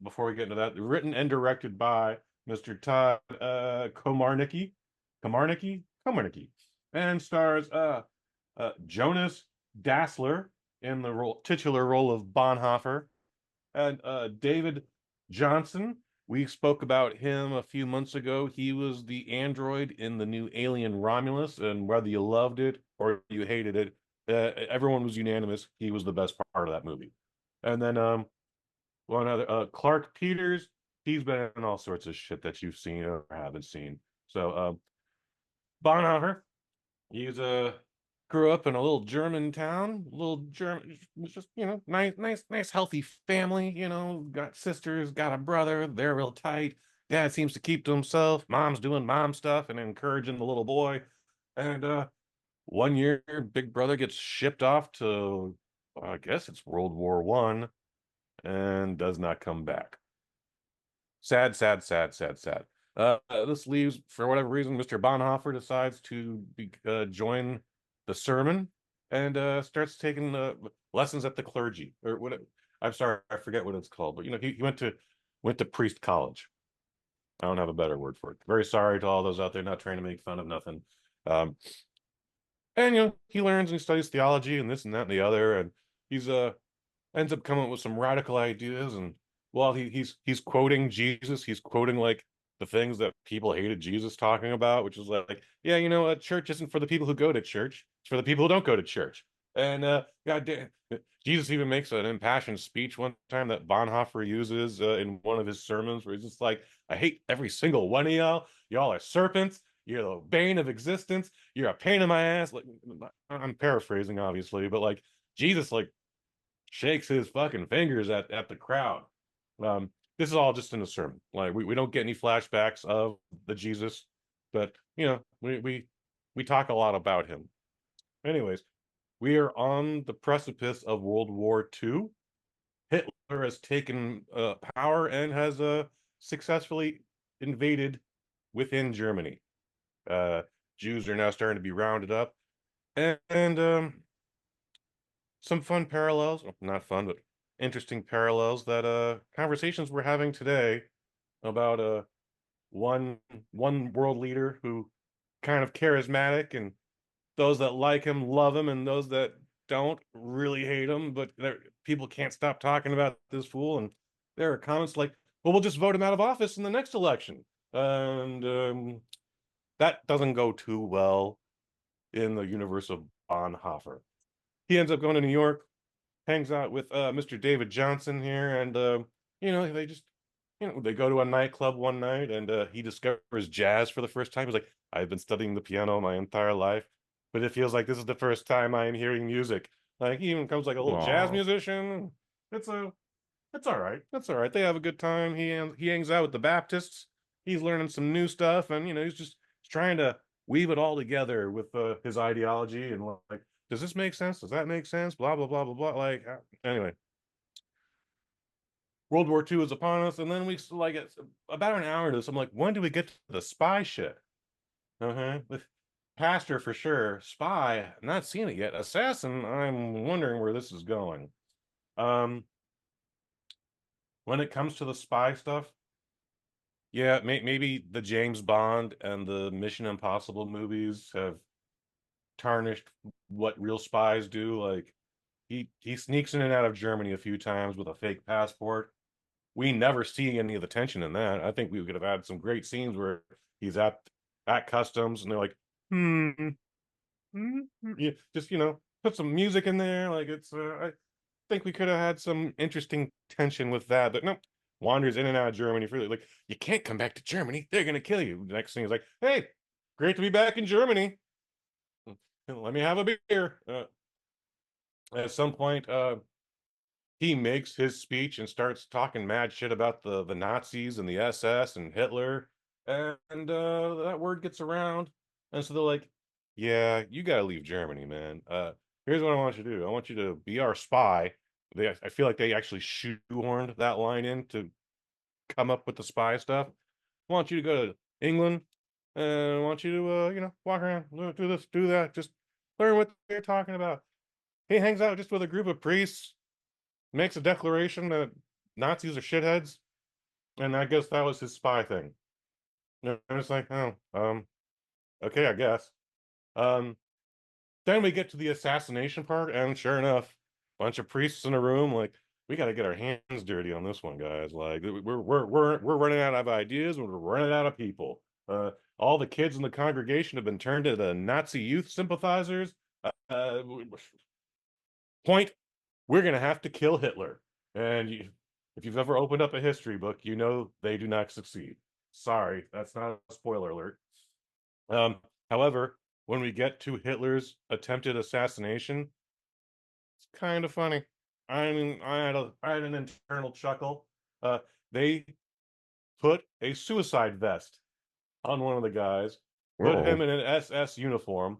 before we get into that, written and directed by Mr. Todd Komarnicki, and stars Jonas Dassler in the titular role of Bonhoeffer, and David Johnson. We spoke about him a few months ago. He was the android in the new Alien Romulus, and whether you loved it or you hated it, everyone was unanimous. He was the best part of that movie. And then one other, Clark Peters. He's been in all sorts of shit that you've seen or haven't seen. So Bonhoeffer, he's grew up in a little German town, just, you know, nice, healthy family, you know, got sisters, got a brother, they're real tight. Dad seems to keep to himself. Mom's doing mom stuff and encouraging the little boy. And one year, big brother gets shipped off to, I guess it's World War I, and does not come back. Sad. This leaves, for whatever reason, Mr. Bonhoeffer decides to join the sermon and starts taking lessons at the clergy, or what? I'm sorry, I forget what it's called, but you know, he went to priest college. I don't have a better word for it. Very sorry to all those out there, not trying to make fun of nothing. And you know, he learns and he studies theology and this and that and the other, and he's ends up coming up with some radical ideas. And while he's quoting Jesus, he's quoting like the things that people hated Jesus talking about, which is like, yeah, you know, a church isn't for the people who go to church; it's for the people who don't go to church. And goddamn, Jesus even makes an impassioned speech one time that Bonhoeffer uses in one of his sermons, where he's just like, "I hate every single one of y'all. Y'all are serpents. You're the bane of existence. You're a pain in my ass." Like, I'm paraphrasing, obviously, but like Jesus, like, shakes his fucking fingers at the crowd. This is all just in the sermon. Like, we don't get any flashbacks of the Jesus, but you know, we talk a lot about him. Anyways, we are on the precipice of World War II. Hitler has taken power and has successfully invaded within Germany. Jews are now starting to be rounded up, and some fun parallels, not fun, but interesting parallels that conversations we're having today about one world leader who kind of charismatic, and those that like him love him, and those that don't really hate him, but people can't stop talking about this fool. And there are comments like, well, we'll just vote him out of office in the next election. And that doesn't go too well in the universe of Bonhoeffer. He ends up going to New York, hangs out with Mr. David Johnson here, and you know, they just, you know, they go to a nightclub one night, and he discovers jazz for the first time. He's like, I've been studying the piano my entire life. but it feels like this is the first time I am hearing music. Like he even comes like a little jazz musician. It's all right. That's all right. They have a good time. He hangs out with the Baptists. He's learning some new stuff, and he's just trying to weave it all together with his ideology and like, does this make sense? Does that make sense? Blah blah blah blah blah. Like anyway, World War II is upon us, and then we like it's about an hour into this. I'm like, when do we get to the spy shit? With Pastor for sure, spy, not seen it yet. Assassin, I'm wondering where this is going. When it comes to the spy stuff, yeah, maybe the James Bond and the Mission Impossible movies have tarnished what real spies do. Like he sneaks in and out of Germany a few times with a fake passport. We never see any of the tension in that. I think we could have had some great scenes where he's at customs and they're like, yeah, just put some music in there. Like it's I think we could have had some interesting tension with that, but no, wanders in and out of Germany freely. Like, you can't come back to Germany, they're gonna kill you. The next thing is like, hey, great to be back in Germany, let me have a beer. At some point he makes his speech and starts talking mad shit about the Nazis and the SS and Hitler, and that word gets around, and so they're like, yeah, you gotta leave Germany, man. Here's what I want you to do. I want you to be our spy. I feel like they actually shoehorned that line in to come up with the spy stuff. I want you to go to England, and I want you to walk around, do this, do that, just learn what they're talking about. He hangs out just with a group of priests, makes a declaration that Nazis are shitheads, and I guess that was his spy thing. And it's like, oh, okay, I guess. Then we get to the assassination part, and sure enough, bunch of priests in a room. Like, we got to get our hands dirty on this one, guys. Like, we're running out of ideas, and we're running out of people. All the kids in the congregation have been turned into Nazi youth sympathizers. Point: we're gonna have to kill Hitler. And if you've ever opened up a history book, you know they do not succeed. Sorry, that's not a spoiler alert. However, when we get to Hitler's attempted assassination, it's kind of funny. I mean, I had an internal chuckle. They put a suicide vest on one of the guys, put him in an SS uniform,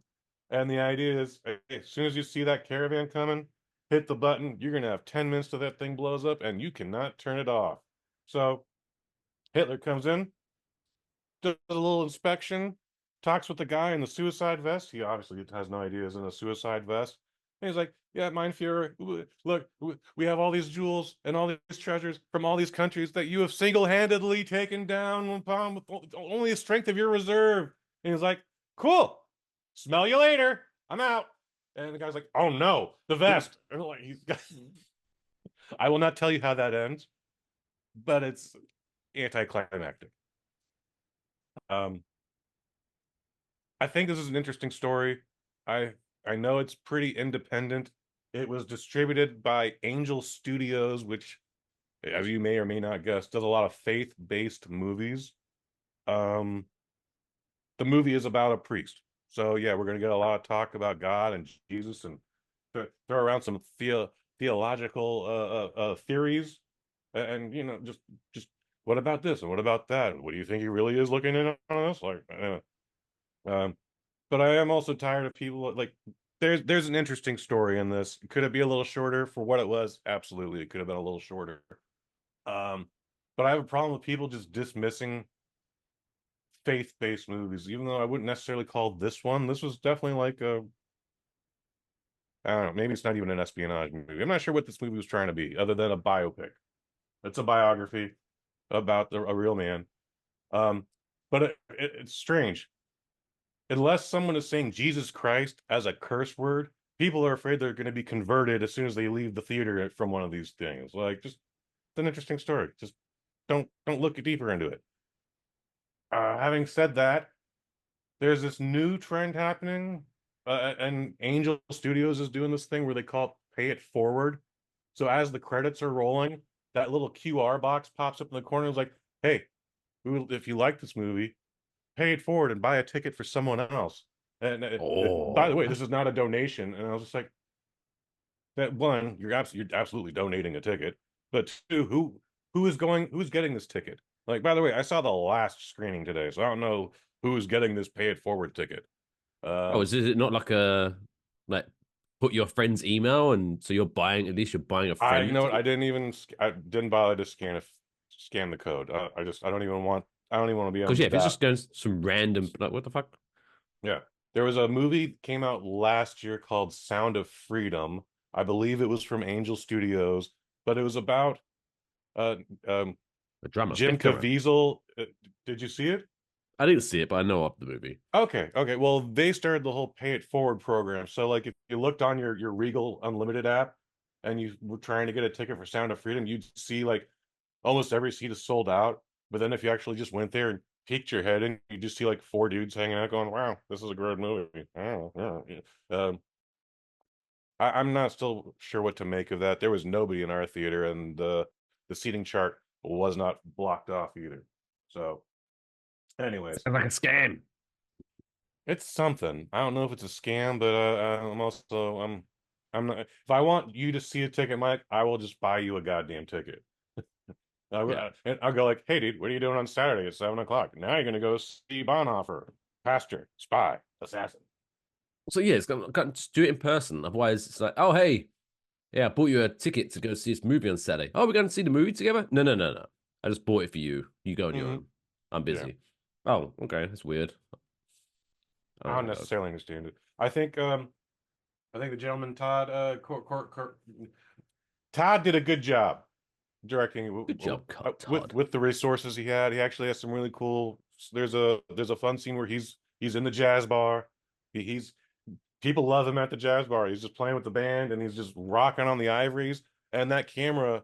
and the idea is, as soon as you see that caravan coming, hit the button. You're gonna have 10 minutes till that thing blows up, and you cannot turn it off. So Hitler comes in, does a little inspection, talks with the guy in the suicide vest. He obviously has no ideas in a suicide vest. And he's like, yeah, Mein Fuhrer, look, we have all these jewels and all these treasures from all these countries that you have single-handedly taken down with only the strength of your reserve. And he's like, cool, smell you later, I'm out. And the guy's like, oh no, the vest. And like, I will not tell you how that ends, but it's anticlimactic. I think this is an interesting story. I know it's pretty independent. It was distributed by Angel Studios, which, as you may or may not guess, does a lot of faith-based movies. The movie is about a priest. So yeah, we're going to get a lot of talk about God and Jesus and throw around some theological theories, and just what about this and what about that? What do you think he really is looking in on us? Like, but I am also tired of people like there's an interesting story in this. Could it be a little shorter for what it was? Absolutely, it could have been a little shorter. But I have a problem with people just dismissing faith-based movies, even though I wouldn't necessarily call this one. This was definitely like a, I don't know, maybe it's not even an espionage movie. I'm not sure what this movie was trying to be, other than a biopic. It's a biography about a real man. But it's strange. Unless someone is saying Jesus Christ as a curse word, people are afraid they're going to be converted as soon as they leave the theater from one of these things. Like, just it's an interesting story. Just don't look deeper into it. Having said that, there's this new trend happening, and Angel Studios is doing this thing where they call it pay it forward. So as the credits are rolling, that little QR box pops up in the corner. It's like, hey, if you like this movie, pay it forward and buy a ticket for someone else. And by the Oh, way, this is not a donation. And I was just like, that one, you're absolutely donating a ticket. But two, who's getting this ticket? Like, by the way, I saw the last screening today, so I don't know who's getting this pay it forward ticket. oh, is it not like a like put your friend's email and so you're buying at least you're buying a friend? You know what? I didn't bother to scan the code. I don't even want to be on Because yeah, if it's that. just going some random like what the fuck? Yeah. There was a movie that came out last year called Sound of Freedom. I believe it was from Angel Studios, but it was about uh um A drama. Jim Caviezel. Did you see it? I didn't see it, but I know of the movie. Okay. Well, they started the whole pay it forward program. So like if you looked on your Regal Unlimited app and you were trying to get a ticket for Sound of Freedom, you'd see like almost every seat is sold out. But then if you actually just went there and peeked your head in, you just see like 4 dudes hanging out going, wow, this is a great movie. Oh, yeah. I'm not still sure what to make of that. There was nobody in our theater, and the seating chart was not blocked off either. So, anyways, Sounds like a scam. it's something. I don't know if it's a scam, but I'm not. If I want you to see a ticket, Mike, I will just buy you a goddamn ticket. And I'll go like, hey, dude, what are you doing on Saturday at 7:00? Now you're gonna go see Bonhoeffer, pastor, spy, assassin. So yeah, it's got to do it in person. Otherwise, it's like, oh hey, yeah, I bought you a ticket to go see this movie on Saturday. Oh, we're going to see the movie together? No. I just bought it for you. You go on your own. I'm busy. Yeah. Oh, okay, that's weird. I don't necessarily understand it. I think the gentleman Todd Todd did a good job directing. Good job, Todd. With the resources he had. He actually has some really cool. There's a fun scene where he's in the jazz bar. He's people love him at the jazz bar. He's just playing with the band and he's just rocking on the ivories. And that camera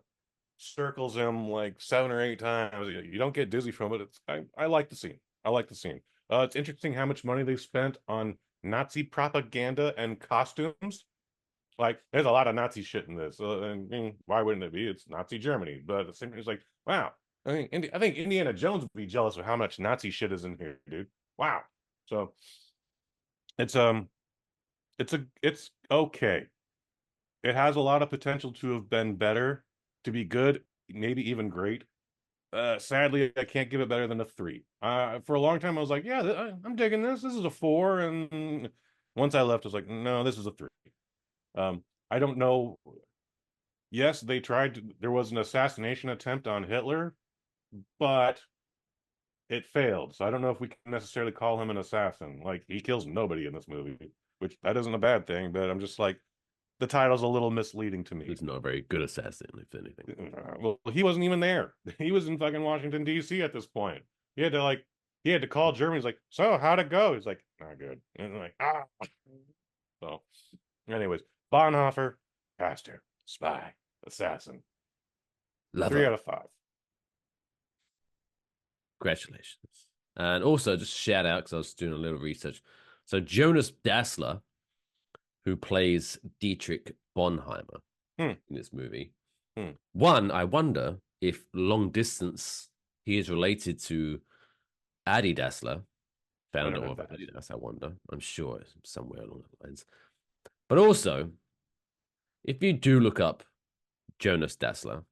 circles him like 7 or 8 times. You don't get dizzy from it. I like the scene. It's interesting how much money they've spent on Nazi propaganda and costumes. Like, there's a lot of Nazi shit in this. And why wouldn't it be? It's Nazi Germany. But at the same time, it's like, wow. I think Indiana Jones would be jealous of how much Nazi shit is in here, dude. Wow. So it's okay. It has a lot of potential to have been better, to be good, maybe even great. Sadly, I can't give it better than a 3. For a long time, I was like, yeah, I'm digging this. This is a 4. And once I left, I was like, no, this is a 3. I don't know. Yes, there was an assassination attempt on Hitler, but it failed. So I don't know if we can necessarily call him an assassin. Like, he kills nobody in this movie, which that isn't a bad thing, but I'm just like, the title's a little misleading to me. He's not a very good assassin, if anything. Well, he wasn't even there. He was in fucking Washington, D.C. at this point. He had to call Germany. He's like, so how'd it go? He's like, not good. And I'm like, ah. So, anyways, Bonhoeffer, pastor, spy, assassin. Lover. 3 out of 5. Congratulations. And also, just shout out, because I was doing a little research. So, Jonas Dassler, who plays Dietrich Bonheimer in this movie. One, I wonder if long distance he is related to Adi Dassler, founder of Adidas. I wonder. I'm sure somewhere along the lines. But also, if you do look up Jonas Dassler,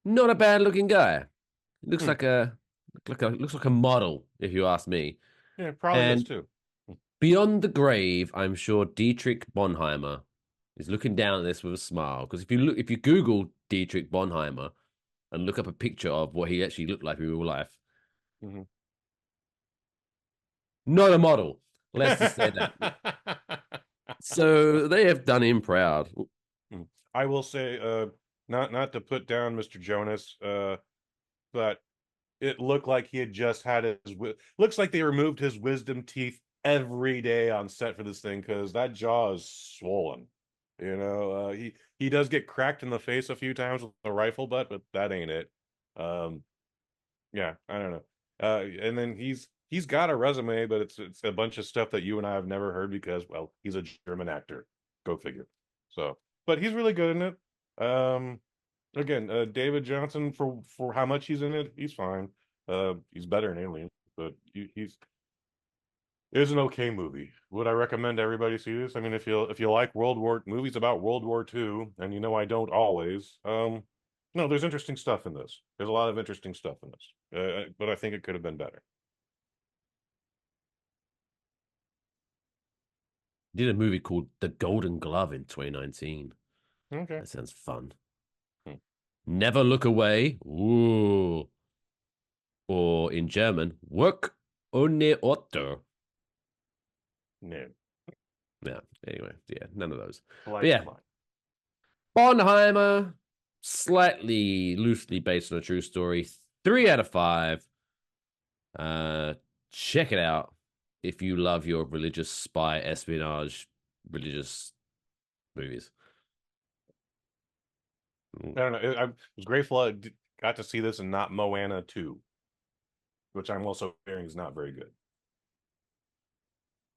not a bad looking guy. Looks like a model, if you ask me. Yeah, probably is too. Beyond the grave, I'm sure Dietrich Bonheimer is looking down at this with a smile. Because if you Google Dietrich Bonheimer and look up a picture of what he actually looked like in real life, not a model. Let's just say that. So they have done him proud. I will say, not to put down Mr. Jonas, but it looked like he had just had looks like they removed his wisdom teeth every day on set for this thing, because that jaw is swollen. He does get cracked in the face a few times with a rifle butt, but that ain't it. Yeah, I don't know. And then he's got a resume, but it's a bunch of stuff that you and I have never heard because, well, he's a German actor. Go figure. So, but he's really good in it. Again, David Johnson, for how much he's in it, he's fine. He's better in Alien, but It was an okay movie. Would I recommend everybody see this? I mean, if you like movies about World War II, and you know I don't always, no, there's interesting stuff in this. There's a lot of interesting stuff in this, but I think it could have been better. Did a movie called The Golden Glove in 2019. Okay, that sounds fun. Never Look Away. Ooh. Or in German, Work ohne Otto. No. Yeah. Anyway, yeah, none of those. But yeah, Bonheimer, slightly loosely based on a true story. 3 out of 5. Check it out if you love your religious spy espionage religious movies. I don't know. I was grateful I got to see this and not Moana 2, which I'm also hearing is not very good.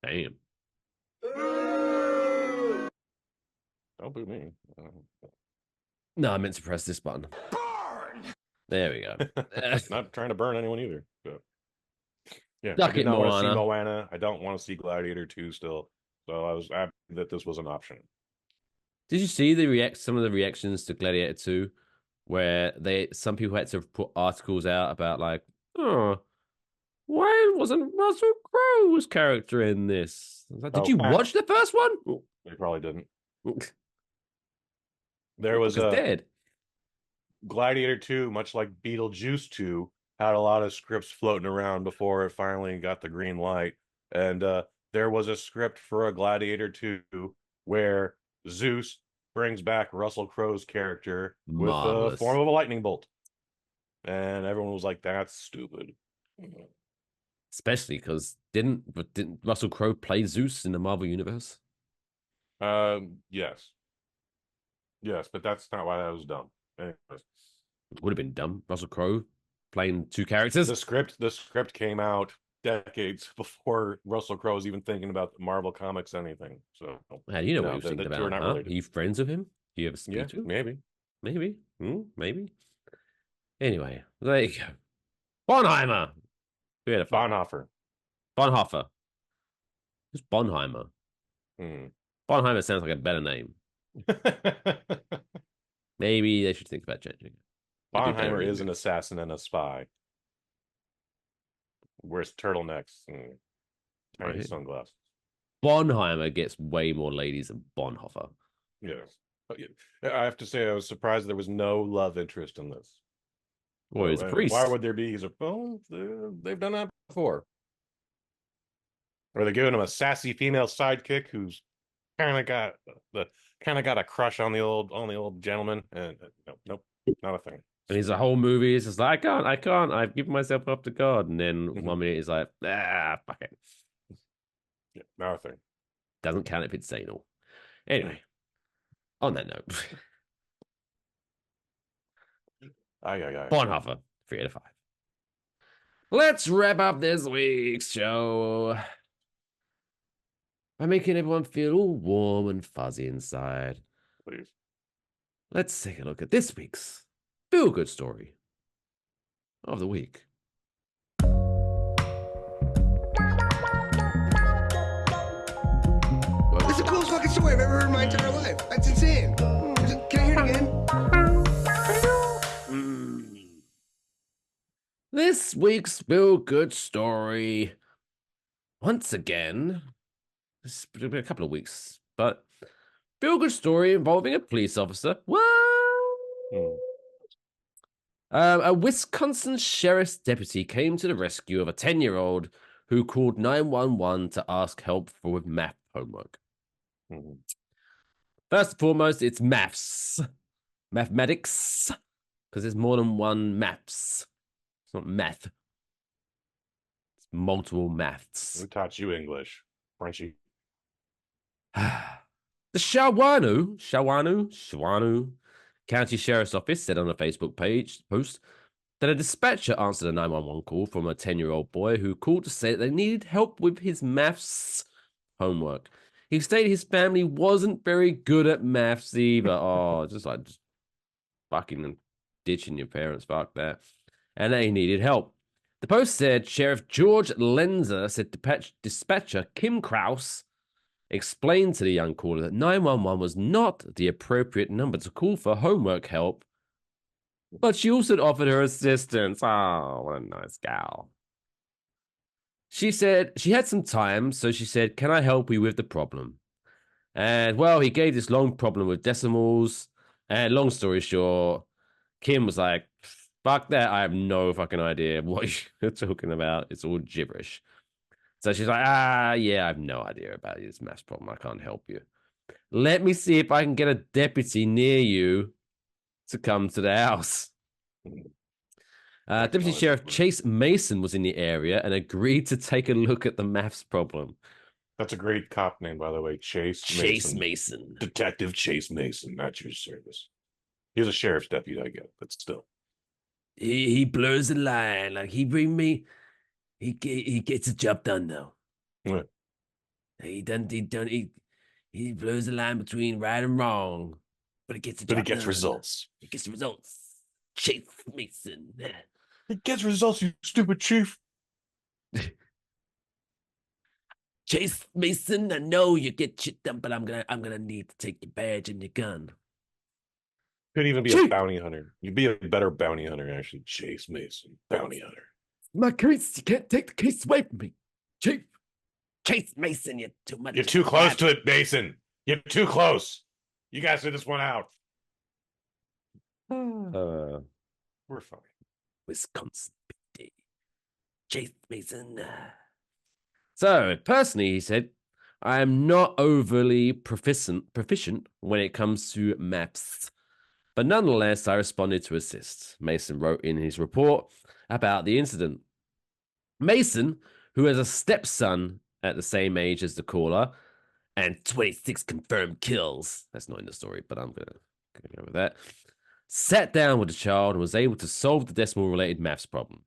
Damn. Don't boo me. No, I meant to press this button. Burn! There we go. Not trying to burn anyone either. But yeah, Duck I did it, not want to see Moana. Moana. I don't want to see Gladiator 2 still. So I was happy that this was an option. Did you see some of the reactions to Gladiator 2 where some people had to put articles out about like, oh, why wasn't Russell Crowe's character in this? I was like, did you watch the first one? They probably didn't. There was dead. Gladiator 2, much like Beetlejuice 2, had a lot of scripts floating around before it finally got the green light. And there was a script for a Gladiator 2 where Zeus brings back Russell Crowe's character with the form of a lightning bolt. And everyone was like, that's stupid. Especially because didn't Russell Crowe play Zeus in the Marvel Universe? Yes. Yes, but that's not why that was dumb. Anyways. It would have been dumb. Russell Crowe playing 2 characters. The script came out decades before Russell Crowe was even thinking about Marvel Comics anything. So how do you know what he was thinking about? Huh? Are you friends with him? Do you ever speak to him? Maybe. Maybe. Anyway, there you go. Bonheimer. Bonhoeffer. Who's Bonheimer? Bonheimer sounds like a better name. Maybe they should think about changing. Bonheimer is an assassin and a spy. Wears turtlenecks and tiny sunglasses. Bonheimer gets way more ladies than Bonhoeffer. Yes. I have to say, I was surprised there was no love interest in this. Well, he's a priest. Why would there be? They've done that before. Or they're giving him a sassy female sidekick who's kind of got a crush on the old gentleman. And nope, not a thing. And he's a whole movie. It's just like, I can't. I've given myself up to God. And then 1 minute he's like, fuck it. Yeah, not a thing. Doesn't count if it's anal. Anyway, on that note, Bonhoeffer, 3 out of 5. Let's wrap up this week's show by making everyone feel all warm and fuzzy inside. Please. Let's take a look at this week's feel-good story of the week. It's the coolest fucking story I've ever heard in my entire life. That's insane. Can I hear it again? This week's feel-good story, once again, it's been a couple of weeks, but feel-good story involving a police officer. What? A Wisconsin sheriff's deputy came to the rescue of a 10-year-old who called 911 to ask help with math homework. First and foremost, it's mathematics, because there's more than one maths. It's not math. It's multiple maths. Who taught you English? Frenchy. The Shawano County Sheriff's Office said on a Facebook post that a dispatcher answered a 911 call from a 10-year-old boy who called to say that they needed help with his maths homework. He stated his family wasn't very good at maths either. Oh, just fucking ditching your parents. Fuck that. And they needed help. The post said Sheriff George Lenzer said dispatcher Kim Kraus explained to the young caller that 911 was not the appropriate number to call for homework help, but she also offered her assistance. Oh, what a nice gal. She said she had some time, so she said, "Can I help you with the problem?" And, well, he gave this long problem with decimals, and long story short, Kim was like, fuck that, I have no fucking idea what you're talking about. It's all gibberish. So she's like, yeah, I have no idea about this maths problem. I can't help you. Let me see if I can get a deputy near you to come to the house. Deputy Sheriff Chase Mason was in the area and agreed to take a look at the maths problem. That's a great cop name, by the way. Chase Mason. Detective Chase Mason, not your service. He was a sheriff's deputy, I get, but still. He blurs the line. Like, he gets the job done, though. What? He blurs the line between right and wrong, but he gets the job done. But he gets results. He gets the results. Chase Mason. He gets results, you stupid chief. Chase Mason, I know you get shit done, but I'm gonna need to take your badge and your gun. Could even be a bounty hunter. You'd be a better bounty hunter, actually. Chase Mason, bounty hunter. My case, you can't take the case away from me, Chief. Chase Mason, you're too much. You're too close to it, Mason. You're too close. You guys did this one out. We're fine. Wisconsin PD. Chase Mason. So, personally, he said, I am not overly proficient when it comes to maps, but nonetheless, I responded to assist. Mason wrote in his report about the incident. Mason, who has a stepson at the same age as the caller, and 26 confirmed kills, that's not in the story, but I'm going to go with that, sat down with the child and was able to solve the decimal-related maths problem.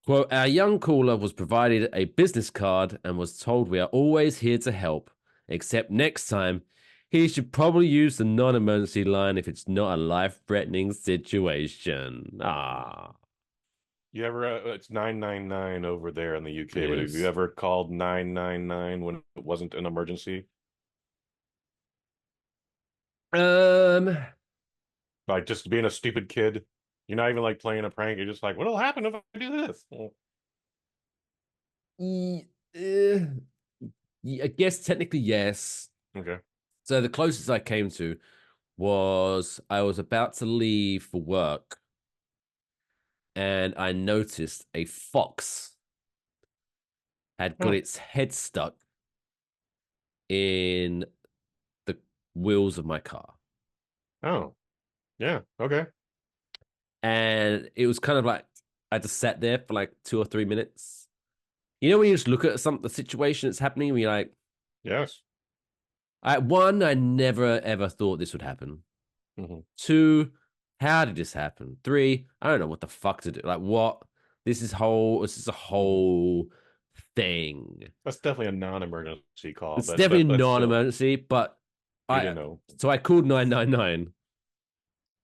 Quote, our young caller was provided a business card and was told we are always here to help, except next time he should probably use the non-emergency line if it's not a life-threatening situation. You ever, it's 999 over there in the UK, but have you ever called 999 when it wasn't an emergency? Like just being a stupid kid. You're not even like playing a prank. You're just like, what'll happen if I do this? I guess technically yes. Okay. So the closest I came to was I was about to leave for work and I noticed a fox had got its head stuck in the wheels of my car. Oh, yeah. Okay. And it was kind of like I just sat there for like 2 or 3 minutes. You know when you just look at the situation that's happening, and you're like, yes. One, I never ever thought this would happen. Mm-hmm. 2, how did this happen? 3, I don't know what the fuck to do. Like what? This is a whole thing. That's definitely a non-emergency call. It's definitely non-emergency, but I didn't know. So I called 999.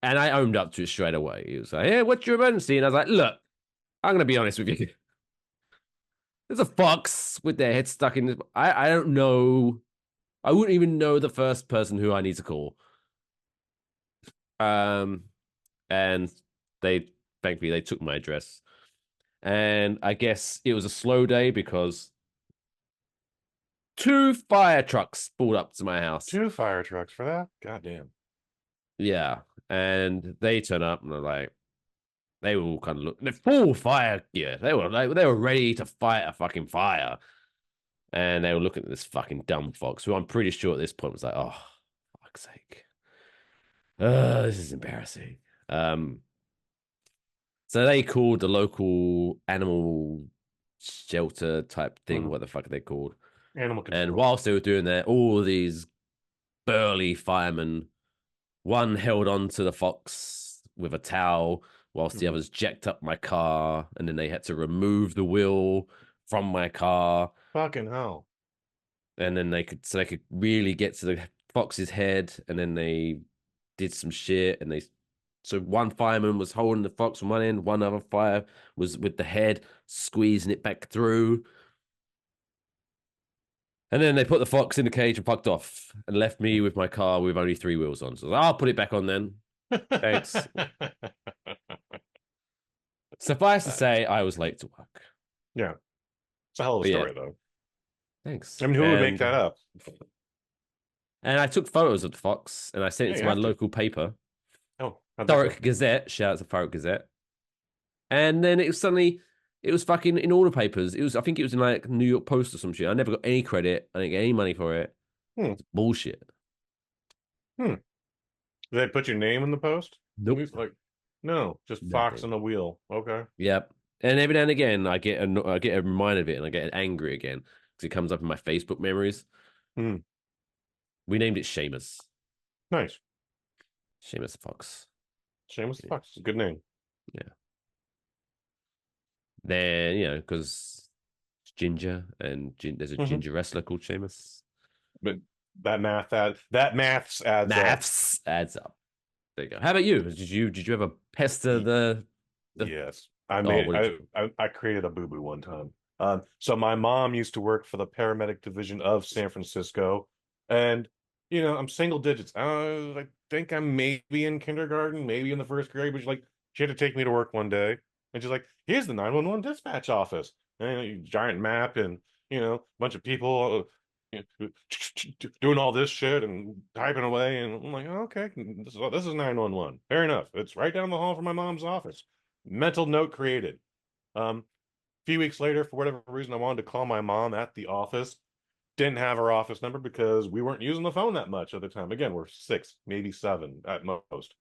And I owned up to it straight away. He was like, hey, what's your emergency? And I was like, look, I'm going to be honest with you. There's a fox with their head stuck in this. I don't know. I wouldn't even know the first person who I need to call. And thankfully, they took my address. And I guess it was a slow day because 2 fire trucks pulled up to my house. 2 fire trucks for that? Goddamn. Yeah. And they turn up and they're like, they were all kind of they're full fire gear. They were ready to fight a fucking fire. And they were looking at this fucking dumb fox, who I'm pretty sure at this point was like, oh, fuck's sake. This is embarrassing. So they called the local animal shelter type thing, what the fuck are they called? Animal control. And whilst they were doing that, all of these burly firemen, one held on to the fox with a towel whilst the others jacked up my car, and then they had to remove the wheel from my car. Fucking hell. And then they could really get to the fox's head, and then they did some shit and they So one fireman was holding the fox from one end, one other fire was with the head, squeezing it back through. And then they put the fox in the cage and fucked off and left me with my car with only 3 wheels on. So I'll put it back on then. Thanks. Suffice to say, I was late to work. Yeah. It's a hell of a story, though. Thanks. I mean, who would make that up? And I took photos of the fox and I sent it to my local paper. Oh, Thurrock Gazette. Shout out to Thurrock Gazette. And then it was fucking in all the papers. I think it was in like New York Post or some shit. I never got any credit. I didn't get any money for it. It's bullshit. Did they put your name in the post? Nope. Like, no, just Fox on the wheel. Okay. Yep. And every now and again, I get a reminder of it, and I get angry again because it comes up in my Facebook memories. We named it Seamus. Nice. Seamus Fox. Seamus Fox. Good name. Yeah. Then because it's ginger, and there's a ginger wrestler called Seamus. But that maths adds up. There you go. How about you? Did you ever pester the Yes. I created a boo-boo one time. So my mom used to work for the paramedic division of San Francisco, and I'm single digits. I think I'm maybe in kindergarten, maybe in the first grade, but she had to take me to work one day, and she's like, "Here's the 911 dispatch office," and a giant map, and a bunch of people doing all this shit and typing away, and I'm like, okay, this is 911. Fair enough. It's right down the hall from my mom's office. Mental note created. A few weeks later, for whatever reason, I wanted to call my mom at the office. Didn't have her office number because we weren't using the phone that much at the time. Again, we're 6, maybe 7 at most.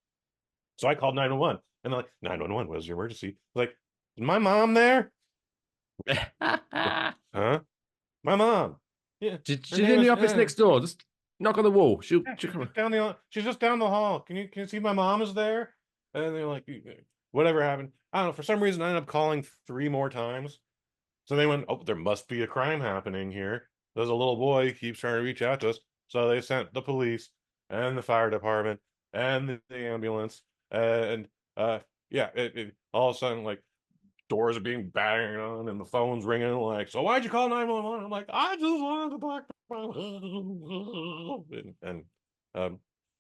So I called 911, and they're like, 911, what is your emergency? Like, is my mom there? Huh? My mom. Yeah. She's in the office next door. Just knock on the wall. She's just down the hall. Can you see my mom is there? And they're like, whatever happened. I don't know. For some reason, I ended up calling 3 more times. So they went, oh, there must be a crime happening here. There's a little boy who keeps trying to reach out to us. So they sent the police and the fire department and the ambulance. And it all of a sudden, like, doors are being banged on and the phone's ringing, like, so why'd you call 911? I'm like, I just wanted to black and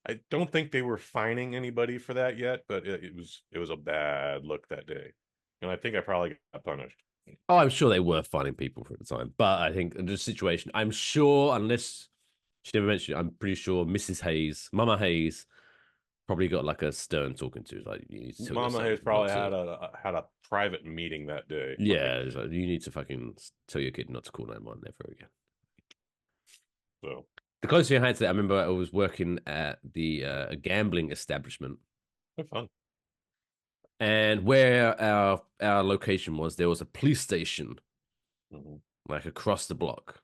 I don't think they were fining anybody for that yet, but it was a bad look that day, and I think I probably got punished. Oh, I'm sure they were fining people for the time, but I think in this situation, I'm sure, unless she never mentioned it, I'm pretty sure Mrs. Hayes, Mama Hayes, probably got like a stern talking to. Like, you need to Mama Hayes probably had a private meeting that day. Yeah, it's like, you need to fucking tell your kid not to call 911 ever again. So the closest thing I had to that, I remember I was working at a gambling establishment. Oh, fun. And where our location was, there was a police station, like across the block.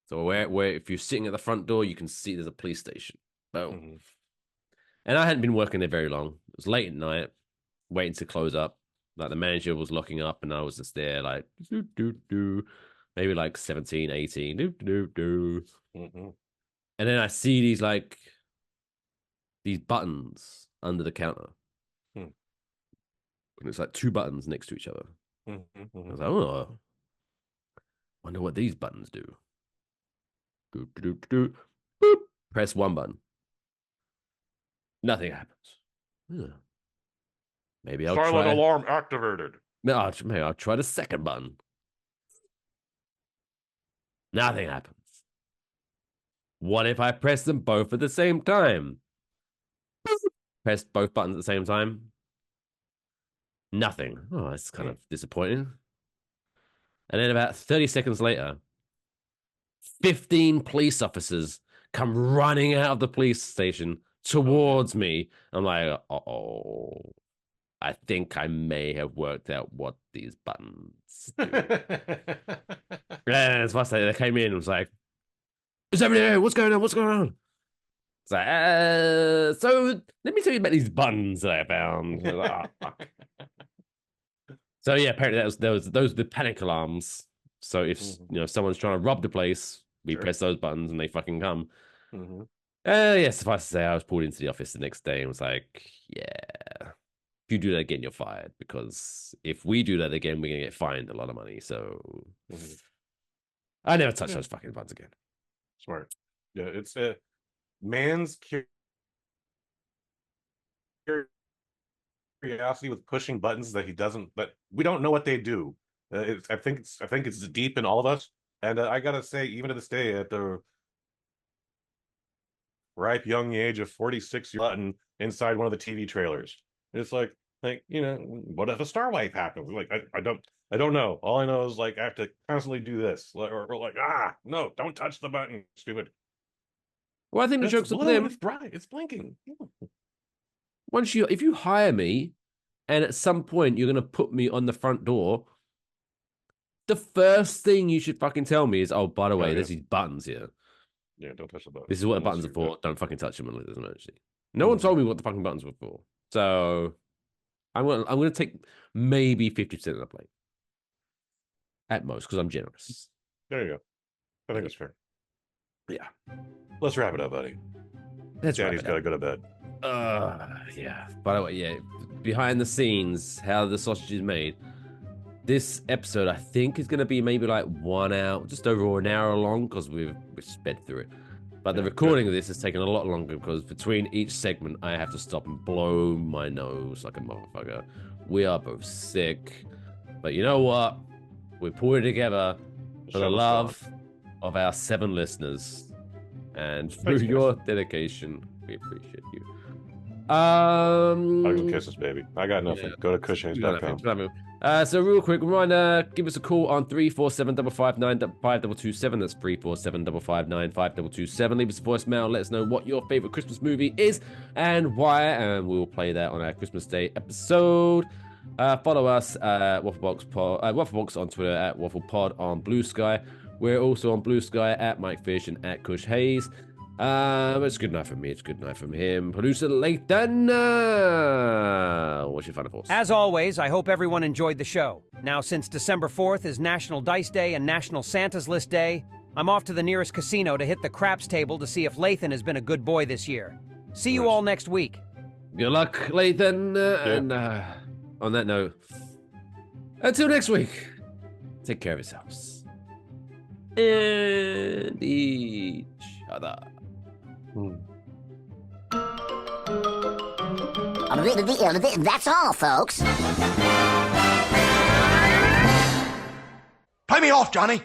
So where if you're sitting at the front door, you can see there's a police station. Boom. And I hadn't been working there very long. It was late at night, waiting to close up. Like, the manager was locking up, and I was just there, like, maybe like 17, 18, And then I see these buttons under the counter. And it's like 2 buttons next to each other. I was like, oh, wonder what these buttons do. Boop. Press 1 button. Nothing happens. Maybe I'll Silent alarm activated. Maybe I'll try the 2nd button. Nothing happens. What if I press them both at the same time? Press both buttons at the same time. Nothing. Oh, that's kind of disappointing. And then about 30 seconds later, 15 police officers come running out of the police station towards me. I'm like, uh-oh. I think I may have worked out what these buttons do. Yeah, it's first they came in and was like, "Is everybody here? What's going on? What's going on?" It's like, so let me tell you about these buttons that I found. I was like, oh, fuck. So yeah, apparently those were the panic alarms. So if someone's trying to rob the place, we press those buttons and they fucking come. Yeah, suffice to say, I was pulled into the office the next day and was like, yeah, if you do that again, you're fired. Because if we do that again, we're gonna get fined a lot of money. So I never touch those fucking buttons again. Smart. Yeah, it's a man's curiosity with pushing buttons that he doesn't. But we don't know what they do. I think it's deep in all of us. And I gotta say, even to this day, at the ripe young age of 46 button inside one of the TV trailers, it's like what if a star wipe happens? Like I don't know. All I know is like I have to constantly do this, or like no, don't touch the button, stupid. Well, I think the joke's on them. It's bright. It's blinking. If you hire me, and at some point you're gonna put me on the front door, the first thing you should fucking tell me is, oh, by the way, there's these buttons here. Yeah, don't touch the button. This is what the buttons are for. Don't fucking touch them unless there's an emergency. No one told me what the fucking buttons were for. So I'm gonna take maybe 50% of the plate. At most, because I'm generous. There you go. I think that's fair. Yeah. Let's wrap it up, buddy. Daddy's got to go to bed. Yeah. By the way, yeah. Behind the scenes, how the sausage is made. This episode, I think, is going to be maybe like 1 hour, just over an hour long, because we've sped through it. But the recording of this has taken a lot longer because between each segment, I have to stop and blow my nose like a motherfucker. We are both sick. But you know what? We put it together for the love of our 7 listeners. And through your dedication, we appreciate you. Hugs and kisses, baby. I got nothing. Yeah. Go to kushhays.com. So real quick reminder, give us a call on 347-559-5227. That's 347-559-5227. Leave us a voicemail. Let us know what your favorite Christmas movie is and why, and we will play that on our Christmas Day episode. Follow us at Wafflebox on Twitter, at WafflePod on Blue Sky. We're also on Blue Sky at Mike Fish and at Kush Hayes. It's good night from me. It's good night from him. Producer Lathan, what's your final thoughts? As always, I hope everyone enjoyed the show. Now, since December 4th is National Dice Day and National Santa's List Day, I'm off to the nearest casino to hit the craps table to see if Lathan has been a good boy this year. See you all next week. Good luck, Lathan. And on that note, until next week, take care of yourselves. And each other. That's all, folks. Pay me off, Johnny.